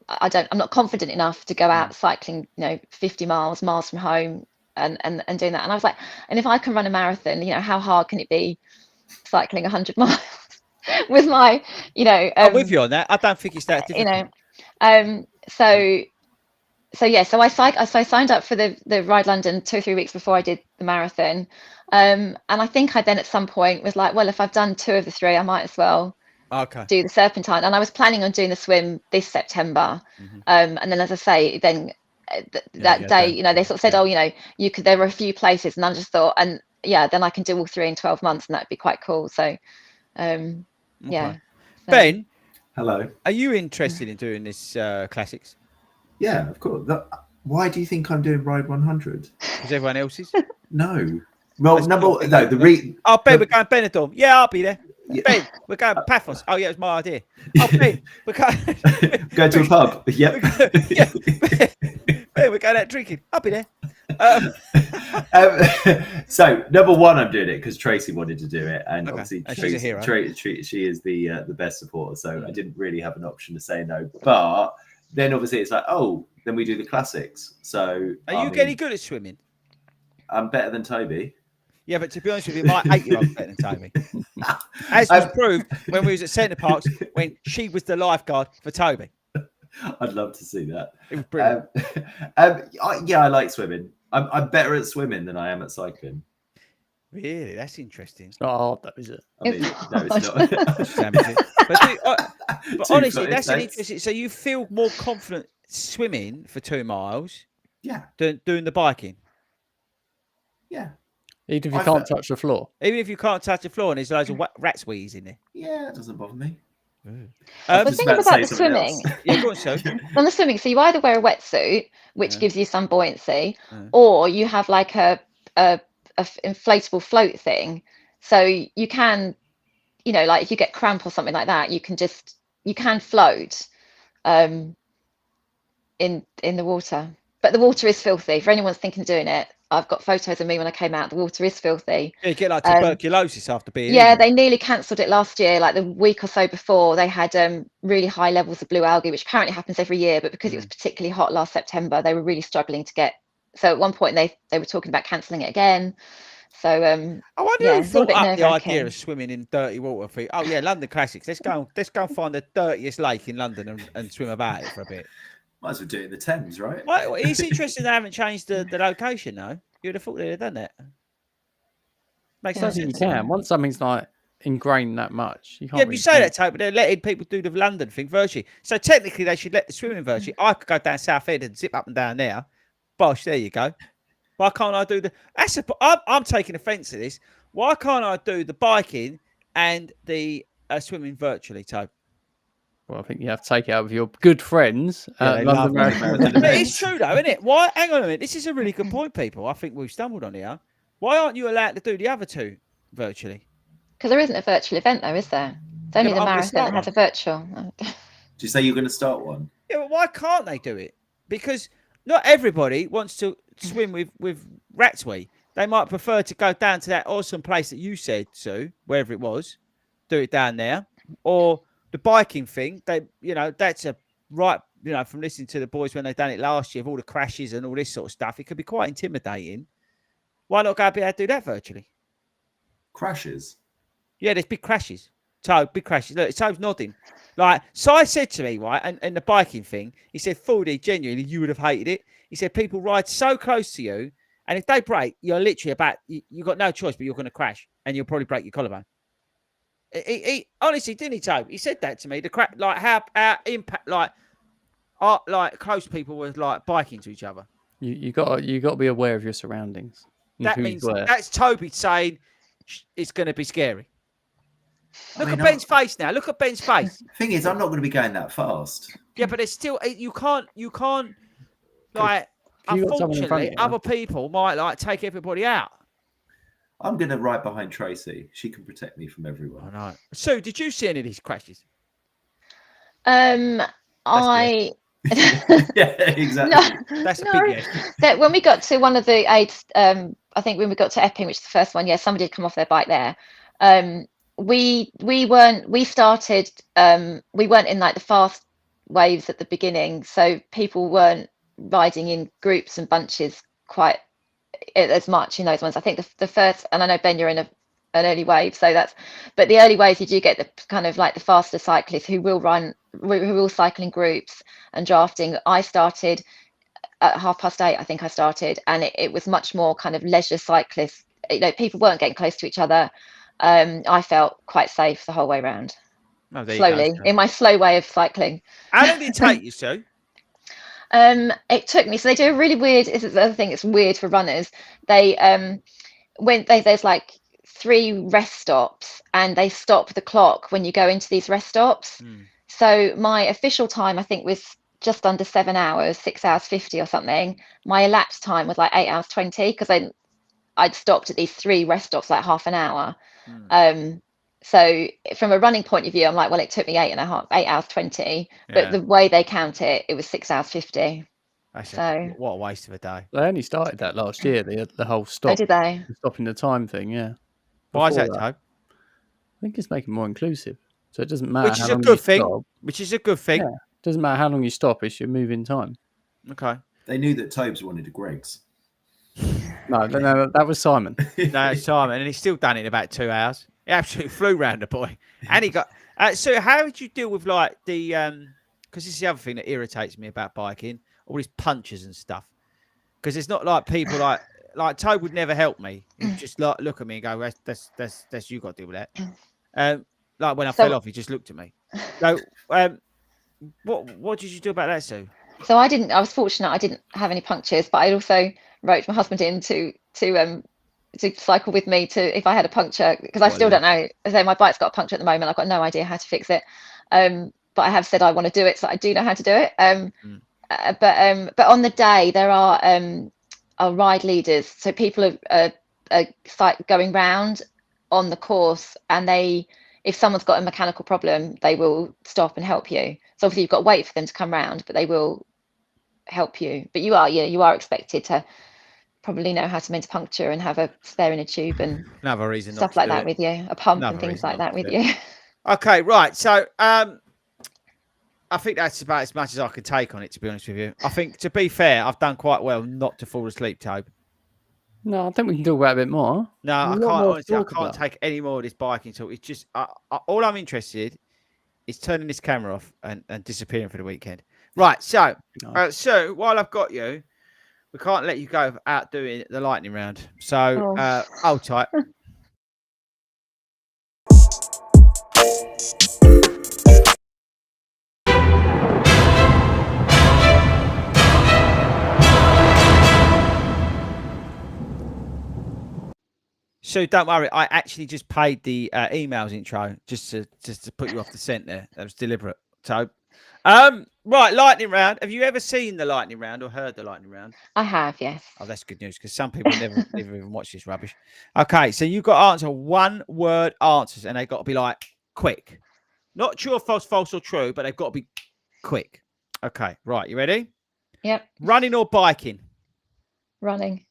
I'm not confident enough to go out cycling, 50 miles from home and doing that. And I was like, and if I can run a marathon, how hard can it be cycling 100 miles with my, I'm with you on that. I don't think it's that difficult. So I signed up for the Ride London 2 or 3 weeks before I did the marathon. And I think I then at some point was like, well, if I've done 2 of the 3, I might as well do the Serpentine. And I was planning on doing the swim this September. And then, as I say, then that day, they sort of said, there were a few places, and I just thought, and then I can do all 3 in 12 months, and that'd be quite cool. So, Ben, hello. Are you interested in doing this Classics? Yeah, of course. Why do you think I'm doing Ride 100? Because everyone else is? No. Well, Ben, we're going Benidorm. Yeah, I'll be there. Yeah. Ben, we're going Paphos. Oh, yeah, it was my idea. Oh, Ben, we're going... Go to a pub. Yep. Ben, we're going out drinking. I'll be there. So, number one, I'm doing it because Tracy wanted to do it. And obviously, she's a hero. She is the best supporter. So, I didn't really have an option to say no. But... then obviously it's like, then we do the Classics. So are you getting good at swimming? I'm better than Toby. Yeah, but to be honest with you, my 8-year-old's better than Toby. As was proved when we was at Centre Parks when she was the lifeguard for Toby. I'd love to see that. It was brilliant. I like swimming. I'm better at swimming than I am at cycling. Really? That's interesting. It's not hard, though, is it? I mean, no, it's not. But honestly, that's an interesting. So you feel more confident swimming for 2 miles, than doing the biking. Yeah. Even if you can't touch the floor. Even if you can't touch the floor and there's loads of rat's wheeze in there. Yeah, it doesn't bother me. The thing about the swimming, yeah, go on, so. on the swimming, so you either wear a wetsuit, which gives you some buoyancy, or you have like a inflatable float thing, so you can, you know, like if you get cramp or something like that, you can float in the water. But the water is filthy. For anyone's thinking of doing it, I've got photos of me when I came out. The water is filthy. Yeah, you get like tuberculosis after being Yeah, they nearly cancelled it last year. Like the week or so before, they had really high levels of blue algae, which apparently happens every year. But because it was particularly hot last September, they were really struggling to get. So at one point, they were talking about cancelling it again. So I wonder who thought up the idea of nerve-wracking. swimming in dirty water. Oh yeah, London Classics. Let's go and find the dirtiest lake in London and swim about it for a bit. Might as well do it in the Thames, right? Well, it's interesting they haven't changed the location though. You'd have thought they'd have done that. Makes no sense. You can. Once something's like ingrained that much, you can't. Yeah, but you say that, Toby, but they're letting people do the London thing virtually. So technically, they should let the swimming virtually. I could go down Southend and zip up and down there. Bosh, there you go. Why can't I do the? I'm taking offence to this. Why can't I do the biking and the swimming virtually, Toby? Well, I think you have to take it out with your good friends. London Marathon. But it's true, though, isn't it? Why? Hang on a minute. This is a really good point, people. I think we've stumbled on here. Why aren't you allowed to do the other two virtually? Because there isn't a virtual event, though, is there? It's only the marathon that has a virtual. Do you say you're going to start one? Yeah, but why can't they do it? Because not everybody wants to swim with Ratswee. They might prefer to go down to that awesome place that you said, Sue, wherever it was, do it down there, or the biking thing. That's a right. From listening to the boys when they done it last year, of all the crashes and all this sort of stuff, it could be quite intimidating. Why not go be able to do that virtually? Crashes? Yeah, there's big crashes. Big crashes. Look, Toad's nodding. Like, Si said to me, right, and the biking thing, he said, FORDY, genuinely, you would have hated it. He said, people ride so close to you, and if they break, you're literally you've got no choice, but you're going to crash, and you'll probably break your collarbone. He honestly, didn't he, Toad? He said that to me. The crap, like, how impact, like close people were, like, biking to each other. You got to be aware of your surroundings. That means that's Toby saying it's going to be scary. Look at Ben's face now. Look at Ben's face. Thing is, I'm not going to be going that fast. Yeah, but it's still you can't like. Unfortunately, other people might like take everybody out. I'm going to ride behind Tracy. She can protect me from everyone. I know. So, did you see any of these crashes? Yeah, exactly. That's a big yes. When we got to one of the aids, I think when we got to Epping, which is the first one, somebody had come off their bike there. We weren't in like the fast waves at the beginning, so people weren't riding in groups and bunches quite as much in those ones. I think the first, and I know Ben, you're in an early wave, but the early waves you do get the kind of like the faster cyclists who will cycle in groups and drafting. I started at 8:30, I think I started, and it was much more kind of leisure cyclists. People weren't getting close to each other. I felt quite safe the whole way around. Slowly, in my slow way of cycling. How long did it take you, Sue? It took me. So they do a really weird. This is the other thing. It's weird for runners. There's like 3 rest stops, and they stop the clock when you go into these rest stops. So my official time, I think, was just under 7 hours, 6 hours 50 or something. My elapsed time was like 8 hours 20 because I'd stopped at these 3 rest stops like half an hour. So from a running point of view, I'm like, well, it took me 8 hours 20, but the way they count it, it was 6 hours 50. What a waste of a day. They only started that last year, the whole stop. Oh, did they? Stopping the time thing, yeah. Why is that, Tobe? I think it's making it more inclusive. So it doesn't matter Which is a good thing. Which is a good thing. Yeah. It doesn't matter how long you stop, it's your moving time. Okay. They knew that Tobes wanted a Greg's. No, that was Simon. No, it's Simon, and he's still done it in about 2 hours. He absolutely flew round the boy. And he got... so how would you deal with, like, the... Because this is the other thing that irritates me about biking, all these punches and stuff. Because it's not like people like Tobe would never help me. He'd just like look at me and go, that's you got to deal with that. Like when I fell off, he just looked at me. So, what did you do about that, Sue? So I was fortunate I didn't have any punctures, but I also wrote my husband in to cycle with me if I had a puncture, because I still don't know. So my bike's got a puncture at the moment. I've got no idea how to fix it. But I have said I want to do it, so I do know how to do it. But on the day there are ride leaders, so people are going round on the course, and if someone's got a mechanical problem, they will stop and help you. So obviously you've got to wait for them to come round, but they will help you. But you are expected to probably know how to mend a puncture and have a spare in a tube and another reason stuff like that with you, a pump and things like that with you. Okay, right. So I think that's about as much as I can take on it, to be honest with you. I think, to be fair, I've done quite well not to fall asleep, Tobe. No, I think we can talk about it a bit more. No, I can't. Honestly, I can't take any more of this biking talk. It's just all I'm interested is turning this camera off and disappearing for the weekend. Right. So, so while I've got you, we can't let you go out doing the lightning round. So, hold tight. So don't worry, I actually just paid the emails intro just to put you off the scent there. That was deliberate. So, right, lightning round. Have you ever seen the lightning round or heard the lightning round? I have, yes. Oh, that's good news, because some people never even watch this rubbish. Okay, so you've got to answer 1-word answers, and they've got to be like quick. Not true or false or true, but they've got to be quick. Okay, right, you ready? Yep. Running or biking? Running.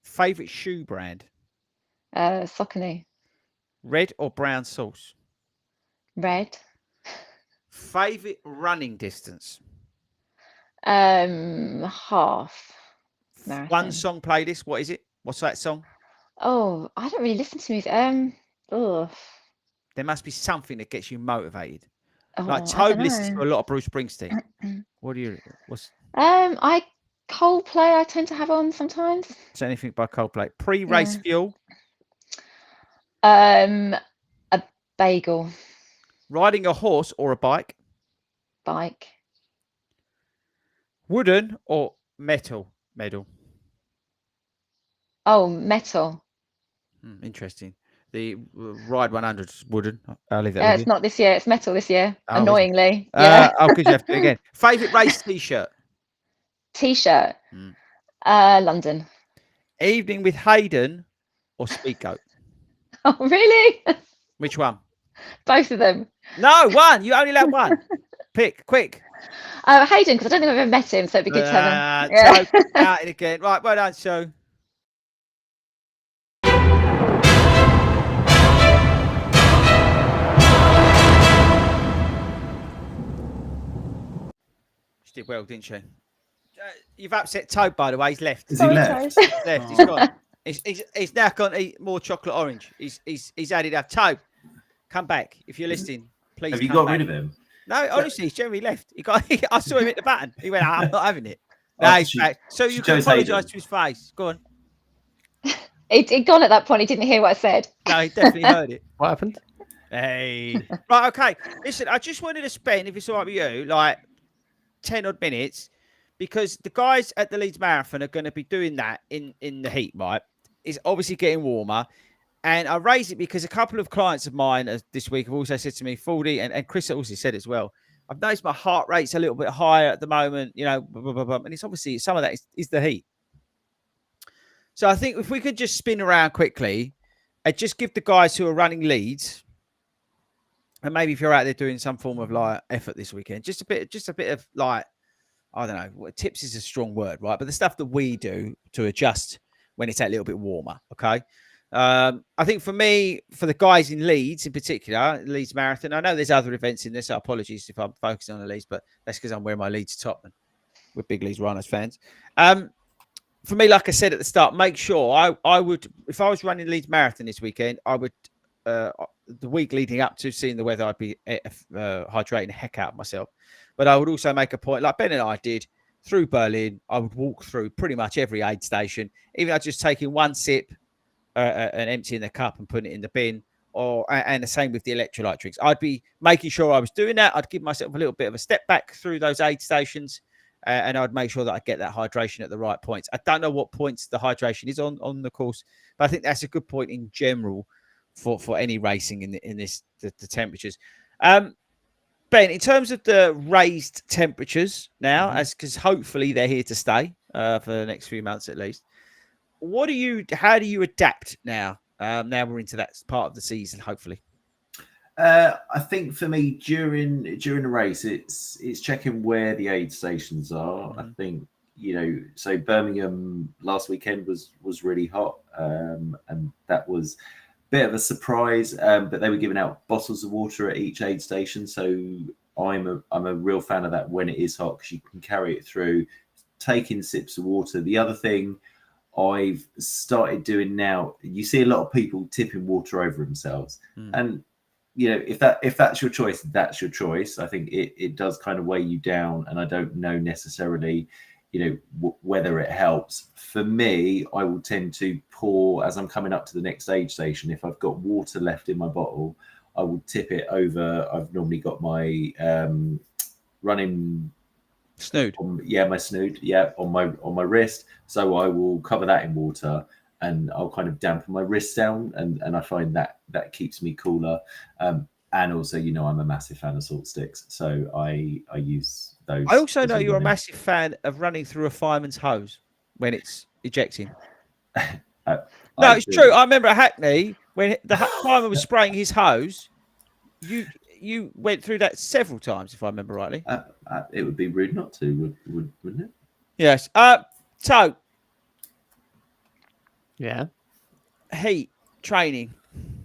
Favorite shoe brand? Saucony. Red or brown sauce? Red. Favorite running distance? Half marathon. One song playlist. What is it? What's that song? Oh, I don't really listen to music. There must be something that gets you motivated. Oh, like Tobe listens to a lot of Bruce Springsteen. Coldplay I tend to have on sometimes. Is anything by Coldplay? Pre-race fuel? A bagel. Riding a horse or a bike? Bike. Wooden or metal medal? Oh, metal. Interesting. The Ride 100 is wooden. I'll leave that with it's not this year. It's metal this year. Oh, annoyingly. Yeah. Because you have to do it again. Favorite race t-shirt? T-shirt. London. Evening with Hayden or Speedgoat? Oh, really? Which one? Both of them. No, one. You only let one. Pick, quick. Hayden, because I don't think I've ever met him, so it'd be good to have him. So, out it again. Right, well done, so. She did well, didn't she? You've upset Tobe, by the way. He's left. Is he left? He's left. He's gone. He's now gone to eat more chocolate orange. He's added up. Tobe, come back. If you're listening, please. Have you got rid of him? No, honestly, he's generally left. I saw him hit the button. He went, I'm not having it. No, he's back. So you can apologise to his face. Go on. He'd gone at that point. He didn't hear what I said. No, he definitely heard it. What happened? Hey. Right, okay. Listen, I just wanted to spend, if it's all right with you, like 10 odd minutes, because the guys at the Leeds Marathon are going to be doing that in the heat, right? It's obviously getting warmer. And I raise it because a couple of clients of mine this week have also said to me, FORDY, and Chris also said as well, I've noticed my heart rate's a little bit higher at the moment, you know, blah, blah, blah, blah. And it's obviously some of that is the heat. So I think if we could just spin around quickly and just give the guys who are running Leeds, and maybe if you're out there doing some form of like effort this weekend, just a bit of like, I don't know, tips is a strong word, right? But the stuff that we do to adjust when it's a little bit warmer, okay? I think for me, for the guys in Leeds in particular, Leeds Marathon, I know there's other events in this, so apologies if I'm focusing on the Leeds, but that's because I'm wearing my Leeds top and we're big Leeds Runners fans. For me, like I said at the start, make sure I would, if I was running Leeds Marathon this weekend, I would, the week leading up to seeing the weather, I'd be hydrating the heck out of myself. But I would also make a point, like Ben and I did, through Berlin, I would walk through pretty much every aid station, even though just taking one sip and emptying the cup and putting it in the bin, and the same with the electrolyte drinks. I'd be making sure I was doing that. I'd give myself a little bit of a step back through those aid stations, and I'd make sure that I get that hydration at the right points. I don't know what points the hydration is on the course, but I think that's a good point in general for any racing in the temperatures. Ben, in terms of the raised temperatures now, because hopefully they're here to stay for the next few months at least. How do you adapt now? Now we're into that part of the season, hopefully. I think for me during the race, it's checking where the aid stations are. I think so Birmingham last weekend was really hot, and that was a bit of a surprise. But they were giving out bottles of water at each aid station, so I'm a real fan of that when it is hot because you can carry it through, taking sips of water. The other thing I've started doing now, you see a lot of people tipping water over themselves, and if that's your choice, that's your choice. I think it does kind of weigh you down, and I don't know necessarily, whether it helps. For me, I will tend to pour as I'm coming up to the next aid station. If I've got water left in my bottle, I will tip it over. I've normally got my running snood. My snood, on my wrist. So I will cover that in water, and I'll kind of dampen my wrist down, and I find that keeps me cooler. And also, I'm a massive fan of salt sticks, so I use those. I also know you're a massive fan of running through a fireman's hose when it's ejecting. No, it's true. I remember at Hackney when the fireman was spraying his hose. You went through that several times, if I remember rightly. It would be rude not to, wouldn't it? Yes. So. Yeah. Heat training.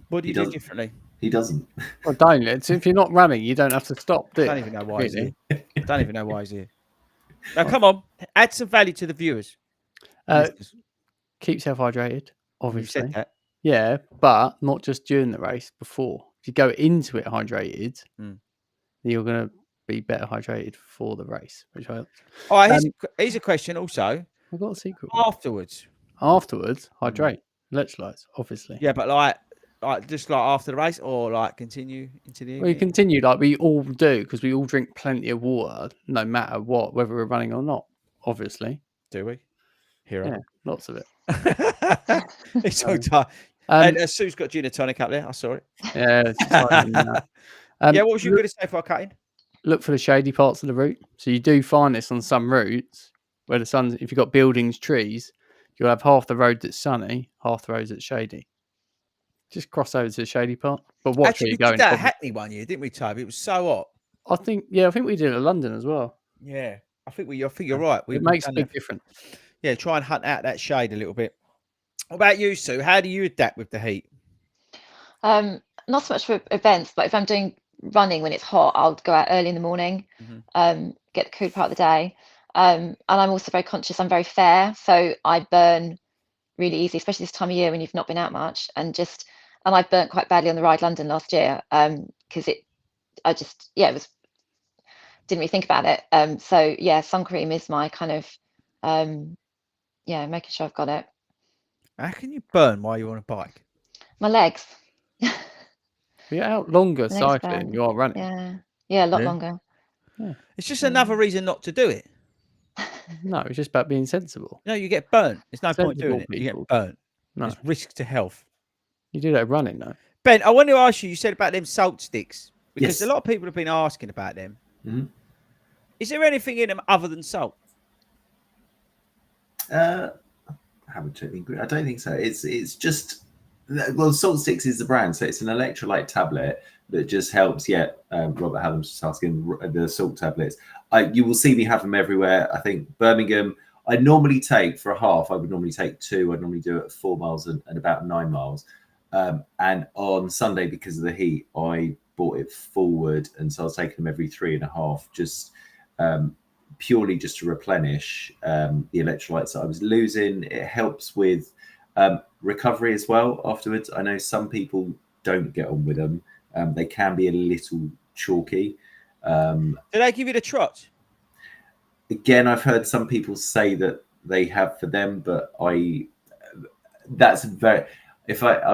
What do you do differently? He doesn't. Well, don't. If you're not running, you don't have to stop. I don't even know why he's here. Don't even know why he's here. Now, come on. Add some value to the viewers. Keeps yourself hydrated, obviously. You said that. Yeah, but not just during the race, before. If you go into it hydrated, you're going to be better hydrated for the race, which helps. All right, here's a question also. I've got a secret. Afterwards, hydrate. Electrolytes, obviously. Yeah, but like just like after the race, or like continue into the evening? Well, you continue like we all do, because we all drink plenty of water, no matter what, whether we're running or not, obviously. Do we? Hero. Yeah, lots of it. It's so tight. And Sue's got gin and tonic up there. I saw it. Yeah. What was you going to say for our cutting? Look for the shady parts of the route. So you do find this on some routes where the sun's, if you've got buildings, trees, you'll have half the road that's sunny, half the road that's shady. Just cross over to the shady part. But watch where you're going. We did that at Hackney one year, didn't we, Toby? It was so hot. I think we did it at London as well. Yeah, I think you're right. It makes a big difference. Yeah, try and hunt out that shade a little bit. What about you, Sue? How do you adapt with the heat? Not so much for events, but if I'm doing running when it's hot, I'll go out early in the morning, get the cool part of the day. And I'm also very conscious. I'm very fair, so I burn really easy, especially this time of year when you've not been out much. And I burnt quite badly on the Ride London last year because it was didn't really think about it. So yeah, sun cream is my kind of making sure I've got it. How can you burn while you're on a bike? My legs. You're out longer cycling. You are running. Yeah, a lot longer. Yeah. It's just another reason not to do it. No, it's just about being sensible. No, you get burnt. There's no point doing it. You get burnt. No. There's risk to health. You do that running, though. Ben, I want to ask you. You said about them salt sticks because a lot of people have been asking about them. Mm-hmm. Is there anything in them other than salt? I haven't checked the ingredient. I don't think so. It's just Salt Sticks is the brand, so it's an electrolyte tablet that just helps. Yeah, Robert Hallam's just asking the salt tablets. You will see me have them everywhere. I think Birmingham. I normally take for a half. I would normally take 2. I'd normally do it at 4 miles and about 9 miles. And on Sunday, because of the heat, I bought it forward, and so I was taking them every 3.5, just purely just to replenish the electrolytes that I was losing. It helps with recovery as well afterwards. I know some people don't get on with them. They can be a little chalky. Do they give you the trot? Again, I've heard some people say that they have for them, but I'll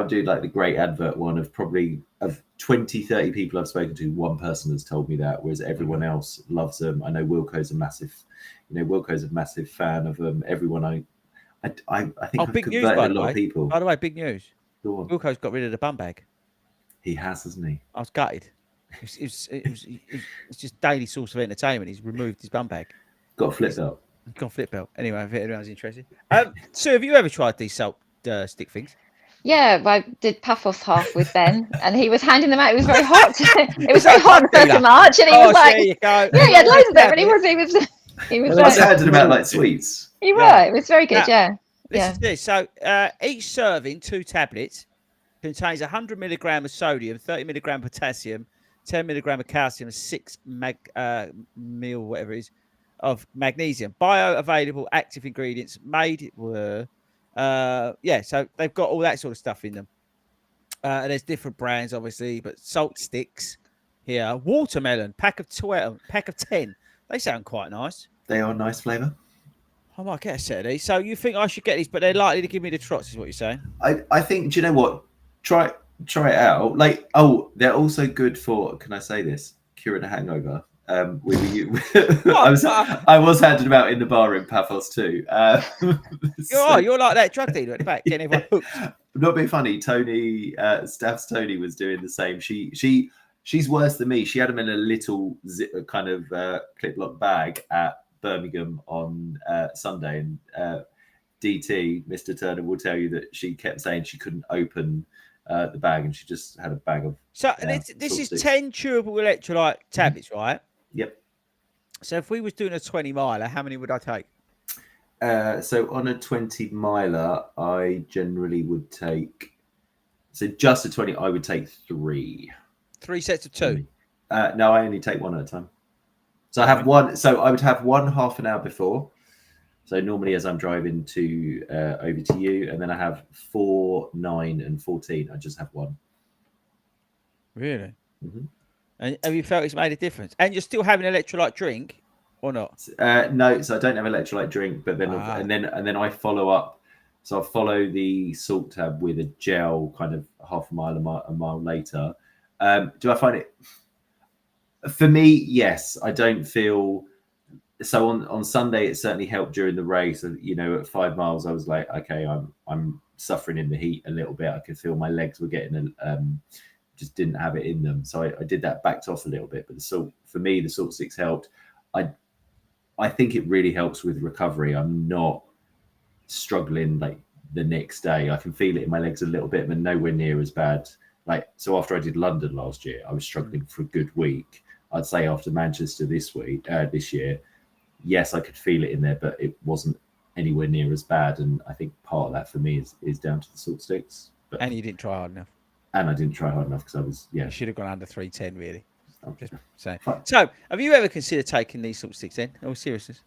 do like the great advert one of probably of 20, 30 people I've spoken to, one person has told me that, whereas everyone else loves them. I know Wilco's a massive fan of them. Everyone I think I've big news, converted a lot of people. By the way, big news. Wilco's got rid of the bum bag. He has, hasn't he? I was gutted. It's just daily source of entertainment. He's removed his bum bag. Got a flip belt. Got a flip belt. Anyway, if anyone's interested. So have you ever tried these salt stick things? Yeah, I did Paphos half with Ben, and he was handing them out. It was very hot. It was very hot on the 1st of March, and he was like, there you go. "Yeah, he had loads of them." And he was I handed them out like sweets. You were. It was very good. Yeah. Listen to this. So each serving, 2 tablets, contains 100 milligram of sodium, 30 milligram potassium, 10 milligram of calcium, and 6 whatever it is, of magnesium. Bioavailable active ingredients made were. So they've got all that sort of stuff in them. And there's different brands, obviously, but salt sticks here. Watermelon, pack of 10. They sound quite nice. They are a nice flavour. I might get a set of these. So you think I should get these, but they're likely to give me the trots, is what you're saying? I think, do you know what? Try it out. They're also good for, can I say this? Curing a hangover. I was handed them out in the bar in Paphos too. You're like that drug dealer at the back, getting everyone hooked. Not being funny, Tony, Staff's Tony was doing the same. She's worse than me. She had them in a little kind of clip lock bag at Birmingham on Sunday, and DT, Mr. Turner, will tell you that she kept saying she couldn't open the bag, and she just had a bag of. So this is 10 chewable electrolyte tablets, right? Yep. So if we was doing a 20 miler, how many would I take? So on a 20 miler, I generally would take. So just a 20, I would take 3. 3 sets of 2. No, I only take 1 at a time. So I have one. So I would have one half an hour before. So normally, as I'm driving to over to you, and then I have 4, 9, and 14. I just have 1. Really? Mm-hmm. And have you felt it's made a difference? And you're still having an electrolyte drink, or not? No, so I don't have electrolyte drink, but then and then I follow up. So I follow the salt tab with a gel, kind of half a mile later. Do I find it? For me, yes. I don't feel. So on Sunday, it certainly helped during the race. At 5 miles, I was like, okay, I'm suffering in the heat a little bit. I could feel my legs were getting just didn't have it in them. So I did that, backed off a little bit. But the salt sticks helped. I think it really helps with recovery. I'm not struggling like the next day. I can feel it in my legs a little bit, but nowhere near as bad. So after I did London last year, I was struggling for a good week. I'd say after Manchester this year, yes, I could feel it in there, but it wasn't anywhere near as bad. And I think part of that for me is down to the salt sticks. And you didn't try hard enough. And I didn't try hard enough because I was, You should have gone under 310, really. I'm just saying. Fine. So, have you ever considered taking these salt sticks in? Oh, seriousness.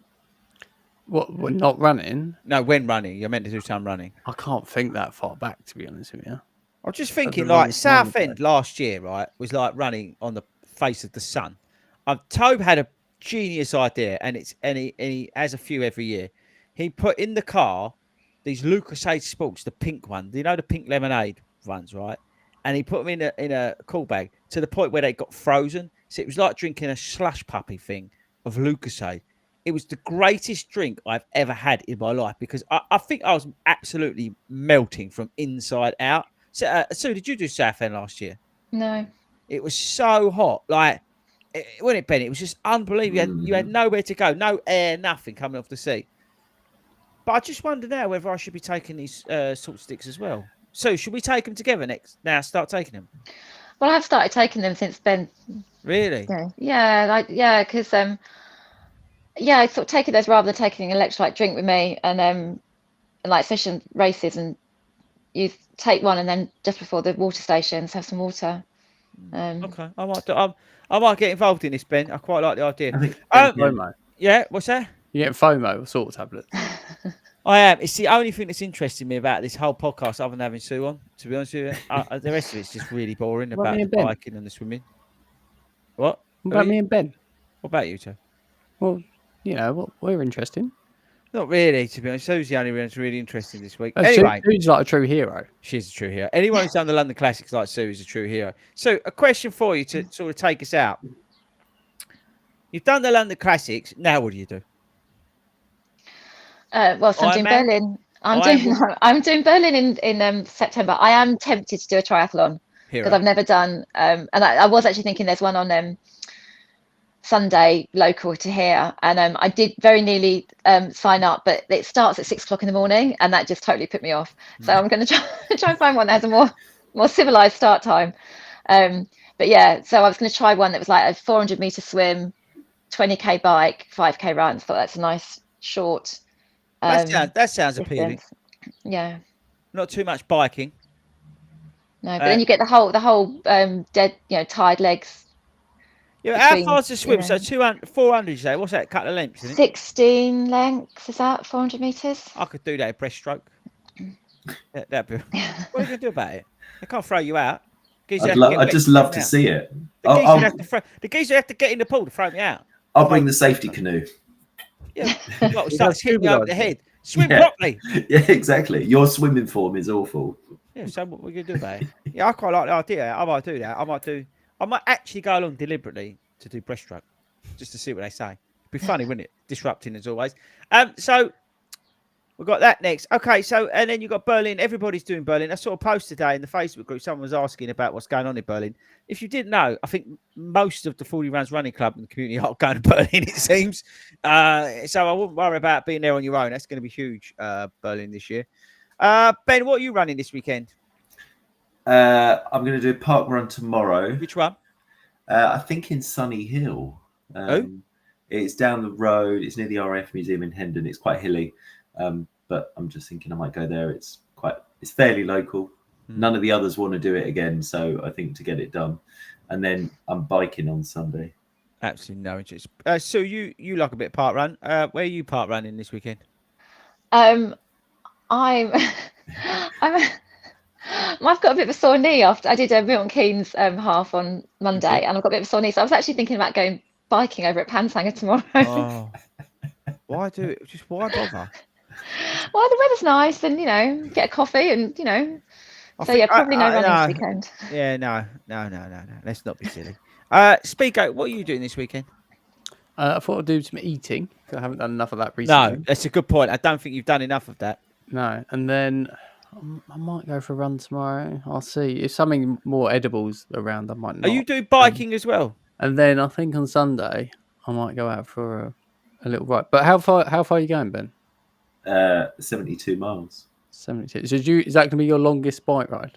What, not running? No, when running. You're meant to do some running. I can't think that far back, to be honest with you. I was just thinking, like, Southend last year, right, was like running on the face of the sun. Tobe had a genius idea, and he has a few every year. He put in the car these Lucasade Sports, the pink one. You know the pink lemonade ones, right? And he put them in a cool bag to the point where they got frozen. So it was like drinking a slush puppy thing of Lucasade. It was the greatest drink I've ever had in my life because I think I was absolutely melting from inside out. So, Sue, did you do Southend last year? No. It was so hot. Like, wasn't it, Ben? It was just unbelievable. You had nowhere to go, no air, nothing coming off the sea. But I just wonder now whether I should be taking these salt sticks as well. So should we take them together now? Start taking them. Well, I've started taking them since Ben. Really? Yeah, because I sort of take those rather than taking an electrolyte drink with me, and like especially in races, and you take one and then just before the water stations have some water. Okay, I might get involved in this, Ben. I quite like the idea. I think, FOMO. Yeah, what's that? You get FOMO, salt tablets. I am. It's the only thing that's interesting me about this whole podcast, other than having Sue on. To be honest with you, the rest of it's just really boring about the biking and the swimming. What? What about me and Ben? What about you two? Well, we're interesting. Not really, to be honest. Sue's the only one that's really interesting this week. Anyway, Sue's like a true hero. She's a true hero. Anyone who's done the London Classics like Sue is a true hero. So, a question for you to sort of take us out. You've done the London Classics. Now, what do you do? So I'm doing Berlin. I'm doing Berlin in September. I am tempted to do a triathlon. because I've never done. And I was actually thinking there's one on Sunday local to here, and I did very nearly sign up, but it starts at 6 o'clock in the morning, and that just totally put me off. So I'm going to try and find one that has a more civilized start time. But yeah, so I was going to try one that was like a 400-meter swim, 20k bike, 5k run. So that's a nice short. That sounds appealing. Yeah. Not too much biking. No, but then you get the whole dead, tired legs. Yeah, how far's the swim? So 200, 400, you say? What's that? Couple of lengths, isn't it? 16 lengths, is that 400 meters? I could do that in breaststroke. That'd be. What are you going to do about it? They can't throw you out. I'd just love to see it. The geezer have to get in the pool to throw me out. I'll bring the safety canoe. Yeah, start hitting me over the head. Swim properly. Yeah, exactly. Your swimming form is awful. Yeah, so what are we going to do about it? Yeah, I quite like the idea. I might do that. I might actually go along deliberately to do breaststroke, just to see what they say. It'd be funny, wouldn't it? Disrupting as always. So we've got that next. Okay, so and then you've got Berlin. Everybody's doing Berlin. I saw a post today in the Facebook group. Someone was asking about what's going on in Berlin. If you didn't know, I think most of the 40 Rounds Running Club in the community are going to Berlin, it seems. So I wouldn't worry about being there on your own. That's going to be huge, Berlin this year. Ben, what are you running this weekend? I'm going to do a park run tomorrow. Which one? I think in Sunny Hill. It's down the road. It's near the RAF Museum in Hendon. It's quite hilly, but I'm just thinking I might go there. It's fairly local. None of the others want to do it again, so I think to get it done. And then I'm biking on Sunday. Absolutely no interest. So you like a bit of park run. Where are you park running this weekend? I've got a bit of a sore knee after I did a Milton Keynes half on Monday, and I've got a bit of a sore knee. So I was actually thinking about going biking over at Panshanger tomorrow. Oh. Why do it? Just why bother? Well, the weather's nice, and get a coffee, and probably no running this weekend. Yeah, no. Let's not be silly. Speako, what are you doing this weekend? I thought I'd do some eating. I haven't done enough of that recently. No, that's a good point. I don't think you've done enough of that. No, and then I might go for a run tomorrow. I'll see. If something more edibles around, I might not. Are you doing biking as well? And then I think on Sunday I might go out for a little ride. But how far are you going, Ben? 72 miles. 72. So is that going to be your longest bike ride?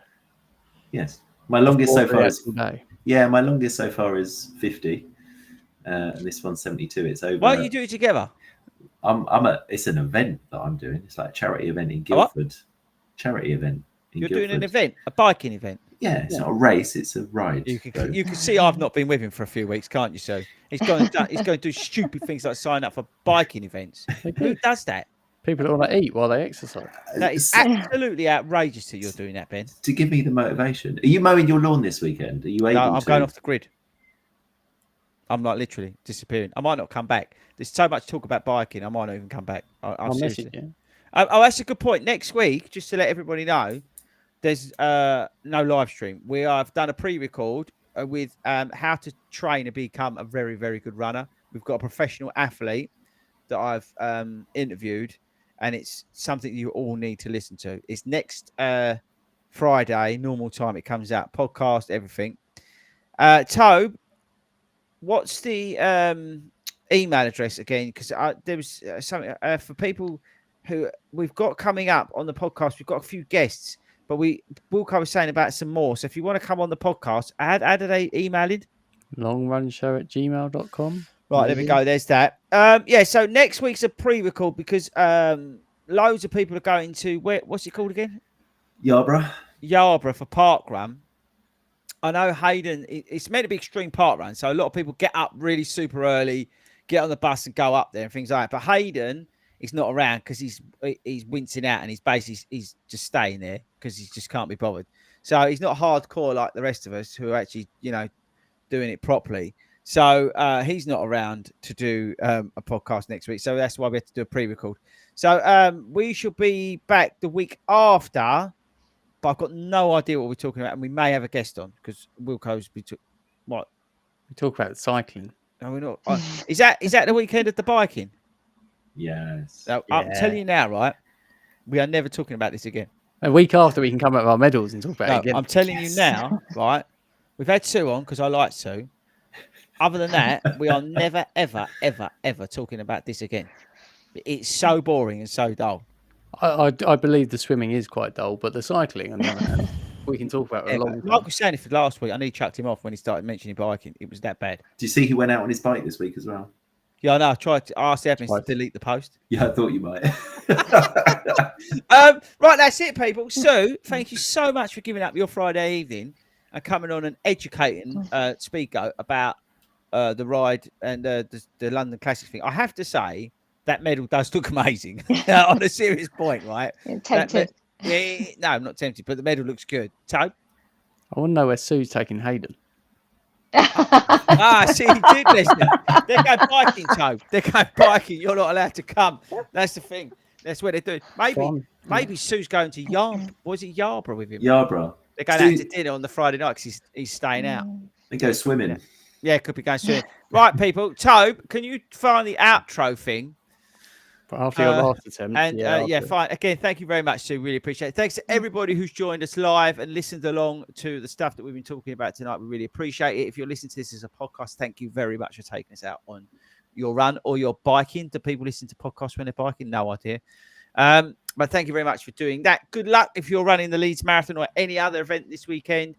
Yes. My longest so far is day. Yeah, my longest so far is 50. And this one's 72. It's over. Why don't you do it together? It's an event that I'm doing. It's like a charity event in Guildford. Charity event. You're doing an event, a biking event. Yeah, it's not a race; it's a ride. You can see I've not been with him for a few weeks, can't you? So he's going to do stupid things like sign up for biking events. Who does that? People that want to eat while they exercise. That is absolutely outrageous that you're doing that, Ben. To give me the motivation. Are you mowing your lawn this weekend? Are you able to? No, I'm going off the grid. I'm like literally disappearing. I might not come back. There's so much talk about biking. I might not even come back. I'll message you. Oh, that's a good point. Next week, just to let everybody know, there's no live stream. We have done a pre-record with how to train and become a very, very good runner. We've got a professional athlete that I've interviewed, and it's something you all need to listen to. It's next Friday, normal time. It comes out, podcast, everything. Tobe, what's the email address again? Because there was something for people who we've got coming up on the podcast. We've got a few guests, but Wilco was saying about some more. So if you want to come on the podcast, how do they email it? longrunshow@gmail.com. Right, there we go. There's that. So next week's a pre-record because loads of people are going to what's it called again? Yarborough for park run. I know Hayden, it's meant to be extreme park run, so a lot of people get up really super early, get on the bus and go up there and things like that. But Hayden is not around because he's wincing out and he's just staying there because he just can't be bothered. So he's not hardcore like the rest of us who are actually, doing it properly. So he's not around to do a podcast next week. So that's why we have to do a pre-record. So we should be back the week after, but I've got no idea what we're talking about. And we may have a guest on because Wilco's what? We talk about cycling. No, we're not. Is that the weekend of the biking? Yes. So I'm telling you now, right? We are never talking about this again. A week after, we can come up with our medals and talk about it again. I'm telling you now, right? We've had Sue on because I like Sue. Other than that, we are never, ever, ever, ever talking about this again. It's so boring and so dull. I believe the swimming is quite dull, but the cycling, on the other hand, we can talk about it a long time. Mark was saying it for last week. I nearly chucked him off when he started mentioning biking. It was that bad. Do you see he went out on his bike this week as well? Yeah, I know. I asked the admins to delete the post. Yeah, I thought you might. Right, that's it, people. So, thank you so much for giving up your Friday evening and coming on and educating Speedgo about the ride and the London Classic thing. I have to say that medal does look amazing. On a serious point, right? Tempted. No, I'm not tempted, but the medal looks good. So, I want to know where Sue's taking Hayden. See, he did listen. They're going biking, Toe. They're going biking. You're not allowed to come. That's the thing. That's what they're doing. Maybe Sue's going to Yarborough. Was it Yarborough with him? Yarborough. They're going out to dinner on the Friday night because he's staying out. They go swimming. Yeah, could be going swimming. Right, people. Tobe, can you find the outro thing? After your last attempt. And fine. Again, thank you very much, Sue. Really appreciate it. Thanks to everybody who's joined us live and listened along to the stuff that we've been talking about tonight. We really appreciate it. If you're listening to this as a podcast, thank you very much for taking us out on your run or your biking. Do people listen to podcasts when they're biking? No idea. But thank you very much for doing that. Good luck if you're running the Leeds Marathon or any other event this weekend.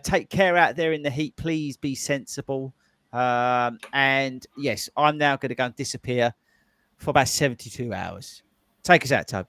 Take care out there in the heat. Please be sensible. And yes, I'm now going to go and disappear for about 72 hours. Take us out, Tobe.